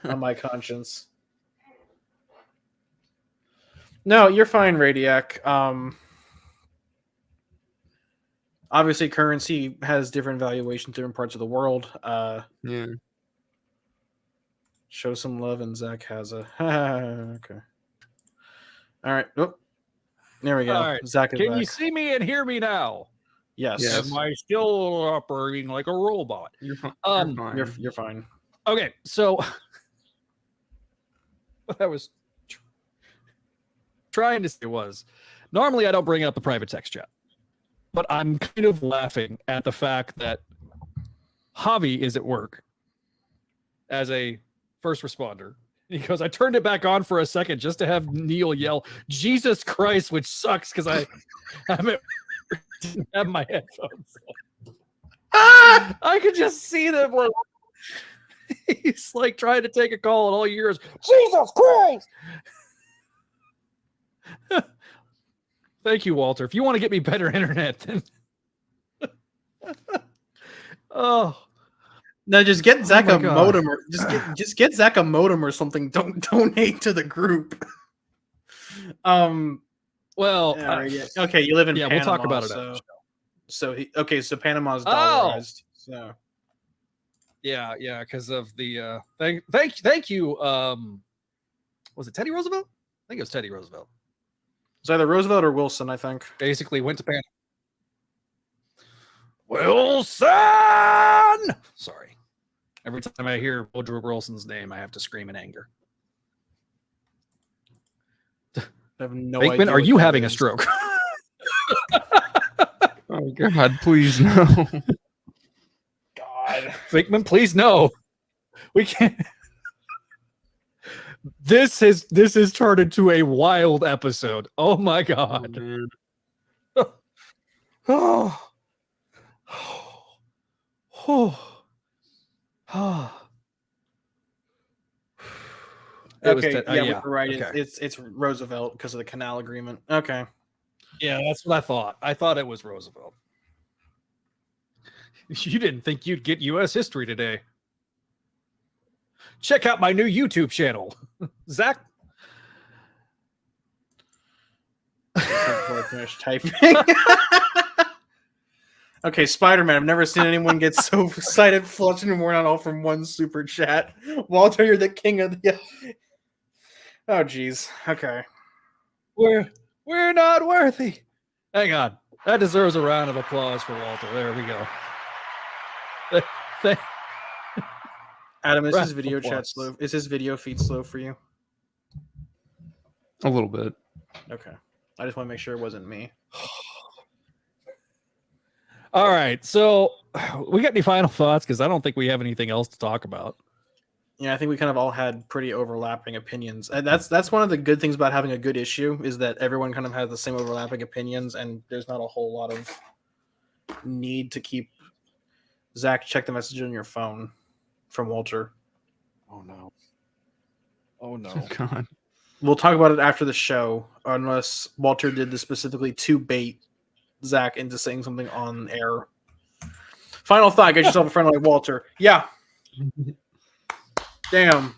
[SPEAKER 2] on my conscience. No, you're fine, Radiac. Obviously, currency has different valuations in different parts of the world.
[SPEAKER 3] Yeah.
[SPEAKER 2] Show some love, and Zach has a... Okay. All right. Oh, there we go.
[SPEAKER 1] All right.
[SPEAKER 2] Zach is
[SPEAKER 1] Can
[SPEAKER 2] back.
[SPEAKER 1] you see me and hear me now?
[SPEAKER 2] Yes.
[SPEAKER 3] Yes.
[SPEAKER 1] Am I still operating like a robot?
[SPEAKER 3] You're fine.
[SPEAKER 2] You're fine.
[SPEAKER 1] Okay, so what I was trying to say was, normally I don't bring up the private text chat, but I'm kind of laughing at the fact that Javi is at work as a first responder. He goes, I turned it back on for a second just to have Neil yell, Jesus Christ, which sucks because I didn't have my headphones on. I could just see them. Like, he's like trying to take a call, and all you hear is, Jesus Christ. Thank you, Walter. If you want to get me better internet, then. Oh.
[SPEAKER 2] No, just get Zach a
[SPEAKER 1] God.
[SPEAKER 2] modem, or just get Zach a modem or something. Don't donate to the group.
[SPEAKER 1] Well,
[SPEAKER 2] okay, you live in Panama.
[SPEAKER 1] We'll talk about it.
[SPEAKER 2] So Panama's dollarized. So
[SPEAKER 1] yeah, because of the thank you. Was it Teddy Roosevelt? I think it was Teddy Roosevelt.
[SPEAKER 2] It's either Roosevelt or Wilson, I think.
[SPEAKER 1] Basically went to Panama. Wilson! Sorry. Every time I hear Woodrow Wilson's name, I have to scream in anger.
[SPEAKER 2] I have no
[SPEAKER 1] Bateman,
[SPEAKER 2] idea.
[SPEAKER 1] are you having a stroke?
[SPEAKER 3] Oh God, please no.
[SPEAKER 2] God.
[SPEAKER 1] Bateman, please no. We can't. This has turned into a wild episode. Oh my God. Oh.
[SPEAKER 2] Okay, we're right. Okay. It's Roosevelt because of the canal agreement. Okay.
[SPEAKER 1] Yeah, that's what I thought. I thought it was Roosevelt. You didn't think you'd get U.S. history today. Check out my new YouTube channel. Zach.
[SPEAKER 2] Finish typing. Okay, Spider-Man. I've never seen anyone get so excited flushing more not all from one super chat. Walter, you're the king of the... Oh, geez. Okay.
[SPEAKER 1] We're not worthy. Hang on. That deserves a round of applause for Walter. There we go.
[SPEAKER 2] Adam, is his video chat slow? Is his video feed slow for you?
[SPEAKER 3] A little bit.
[SPEAKER 2] Okay. I just want to make sure it wasn't me.
[SPEAKER 1] All right. So we got any final thoughts? Because I don't think we have anything else to talk about.
[SPEAKER 2] Yeah, I think we kind of all had pretty overlapping opinions. And that's one of the good things about having a good issue is that everyone kind of has the same overlapping opinions, and there's not a whole lot of need to keep Zach, check the message on your phone from Walter.
[SPEAKER 1] Oh no. Oh no.
[SPEAKER 3] Oh, God.
[SPEAKER 2] We'll talk about it after the show, unless Walter did this specifically to bait Zach into saying something on air. Final thought: get yourself a friend like Walter. Yeah. Damn.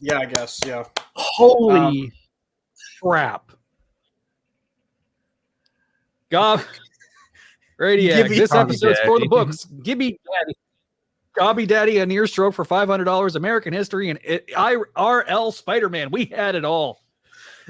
[SPEAKER 2] Yeah, I guess. Yeah.
[SPEAKER 1] Holy crap. Radiac, this episode's for the books. Give me Daddy. Gobby Daddy, a near stroke for $500, American history, and IRL Spider-Man. We had it all.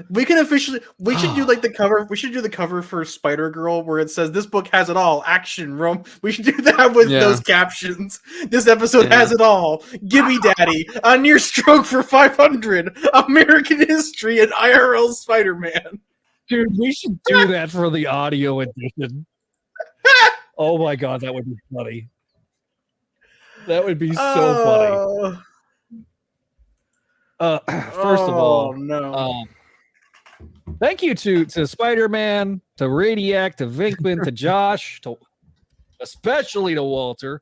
[SPEAKER 2] We should do like the cover. We should do the cover for Spider-Girl where it says this book has it all. Action, Rome. We should do that with those captions. This episode has it all. Gimme Daddy, a near stroke for 500, American history, and IRL Spider-Man.
[SPEAKER 1] Dude, we should do that for the audio edition. Oh my God, that would be funny. That would be so funny. First of all,
[SPEAKER 2] no.
[SPEAKER 1] Thank you to Spider-Man, to Radiac, to Vinkman, to Josh, especially to Walter.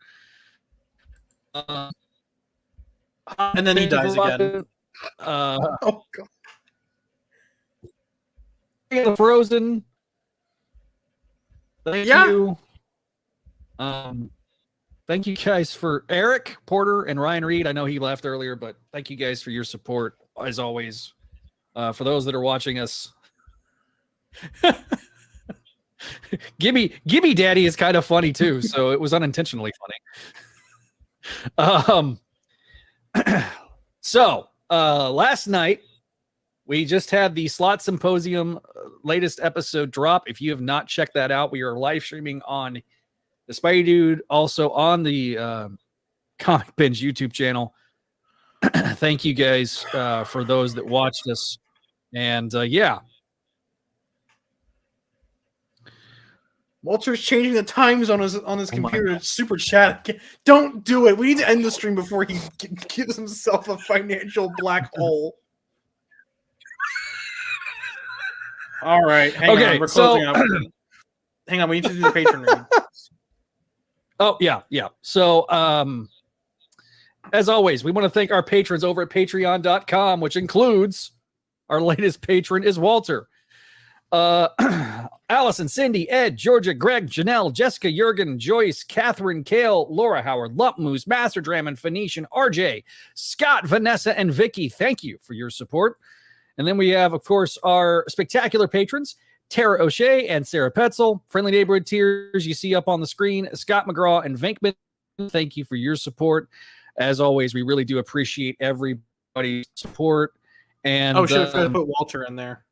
[SPEAKER 2] And then he dies again.
[SPEAKER 1] Oh God. Frozen. Thank you. Thank you guys for Eric Porter and Ryan Reed. I know he left earlier, but thank you guys for your support as always. For those that are watching us, Gibby Daddy is kind of funny too, so it was unintentionally funny. So last night we just had the Slot Symposium latest episode drop. If you have not checked that out, we are live streaming on the Spideydude, also on the Comic Binge YouTube channel. Thank you guys for those that watched us. And yeah.
[SPEAKER 2] Walter's changing the time zone on his computer. Super chat. Don't do it. We need to end the stream before he gives himself a financial black hole. All right. Hang on. We're closing out. Hang on. We need to do the patron read.
[SPEAKER 1] Oh, yeah. So, as always, we want to thank our patrons over at patreon.com, which includes our latest patron is Walter. Allison, Cindy, Ed, Georgia, Greg, Janelle, Jessica, Jurgen, Joyce, Catherine, Kale, Laura Howard, Lump Moose, Master Dram, Phoenician, RJ, Scott, Vanessa, and Vicky. Thank you for your support. And then we have, of course, our spectacular patrons, Tara O'Shea and Sarah Petzel. Friendly Neighborhood Tears you see up on the screen, Scott McGraw and Vinkman. Thank you for your support. As always, we really do appreciate everybody's support. And
[SPEAKER 2] should have put Walter in there.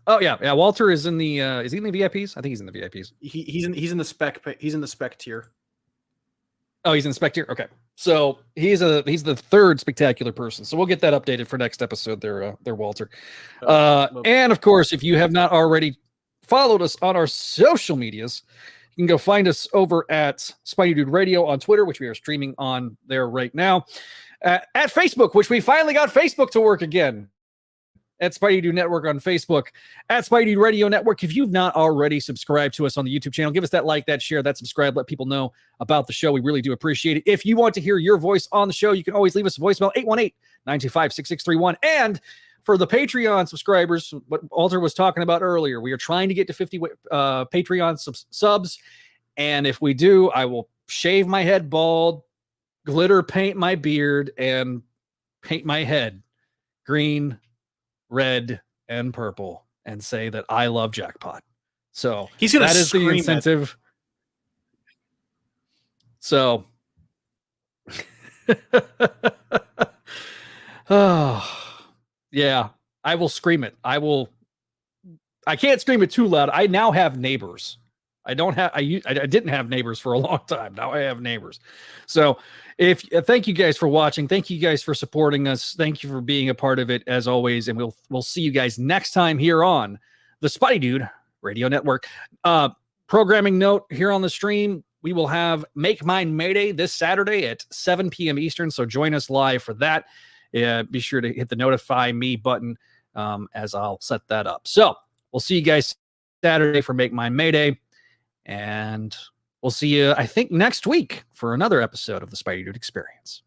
[SPEAKER 1] Oh yeah. Walter is in the is he in the VIPs? I think he's in the VIPs.
[SPEAKER 2] He's in the spec tier.
[SPEAKER 1] Oh, he's in spec tier. Okay, so he's the third spectacular person. So we'll get that updated for next episode. There, Walter. And of course, if you have not already followed us on our social medias, you can go find us over at Spideydude Radio on Twitter, which we are streaming on there right now. At Facebook, which we finally got Facebook to work again. At Spideydude Network on Facebook, at Spideydude Radio Network. If you've not already subscribed to us on the YouTube channel, give us that like, that share, that subscribe, let people know about the show. We really do appreciate it. If you want to hear your voice on the show, you can always leave us a voicemail, 818-925-6631. And for the Patreon subscribers, what Walter was talking about earlier, we are trying to get to 50 Patreon subs. And if we do, I will shave my head bald, glitter paint my beard, and paint my head green, red, and purple, and say that I love Jackpot. So
[SPEAKER 2] he's gonna
[SPEAKER 1] that is the incentive. So oh yeah, I will scream it. I can't scream it too loud. I now have neighbors. I didn't have neighbors for a long time. Now I have neighbors. So thank you guys for watching. Thank you guys for supporting us. Thank you for being a part of it as always. And we'll see you guys next time here on the Spideydude Radio Network. Programming note here on the stream. we will have Make Mine Mayday this Saturday at 7 p.m. Eastern. So join us live for that. Be sure to hit the notify me button as I'll set that up. So we'll see you guys Saturday for Make Mine Mayday. And we'll see you, I think, next week for another episode of the Spideydude Experience.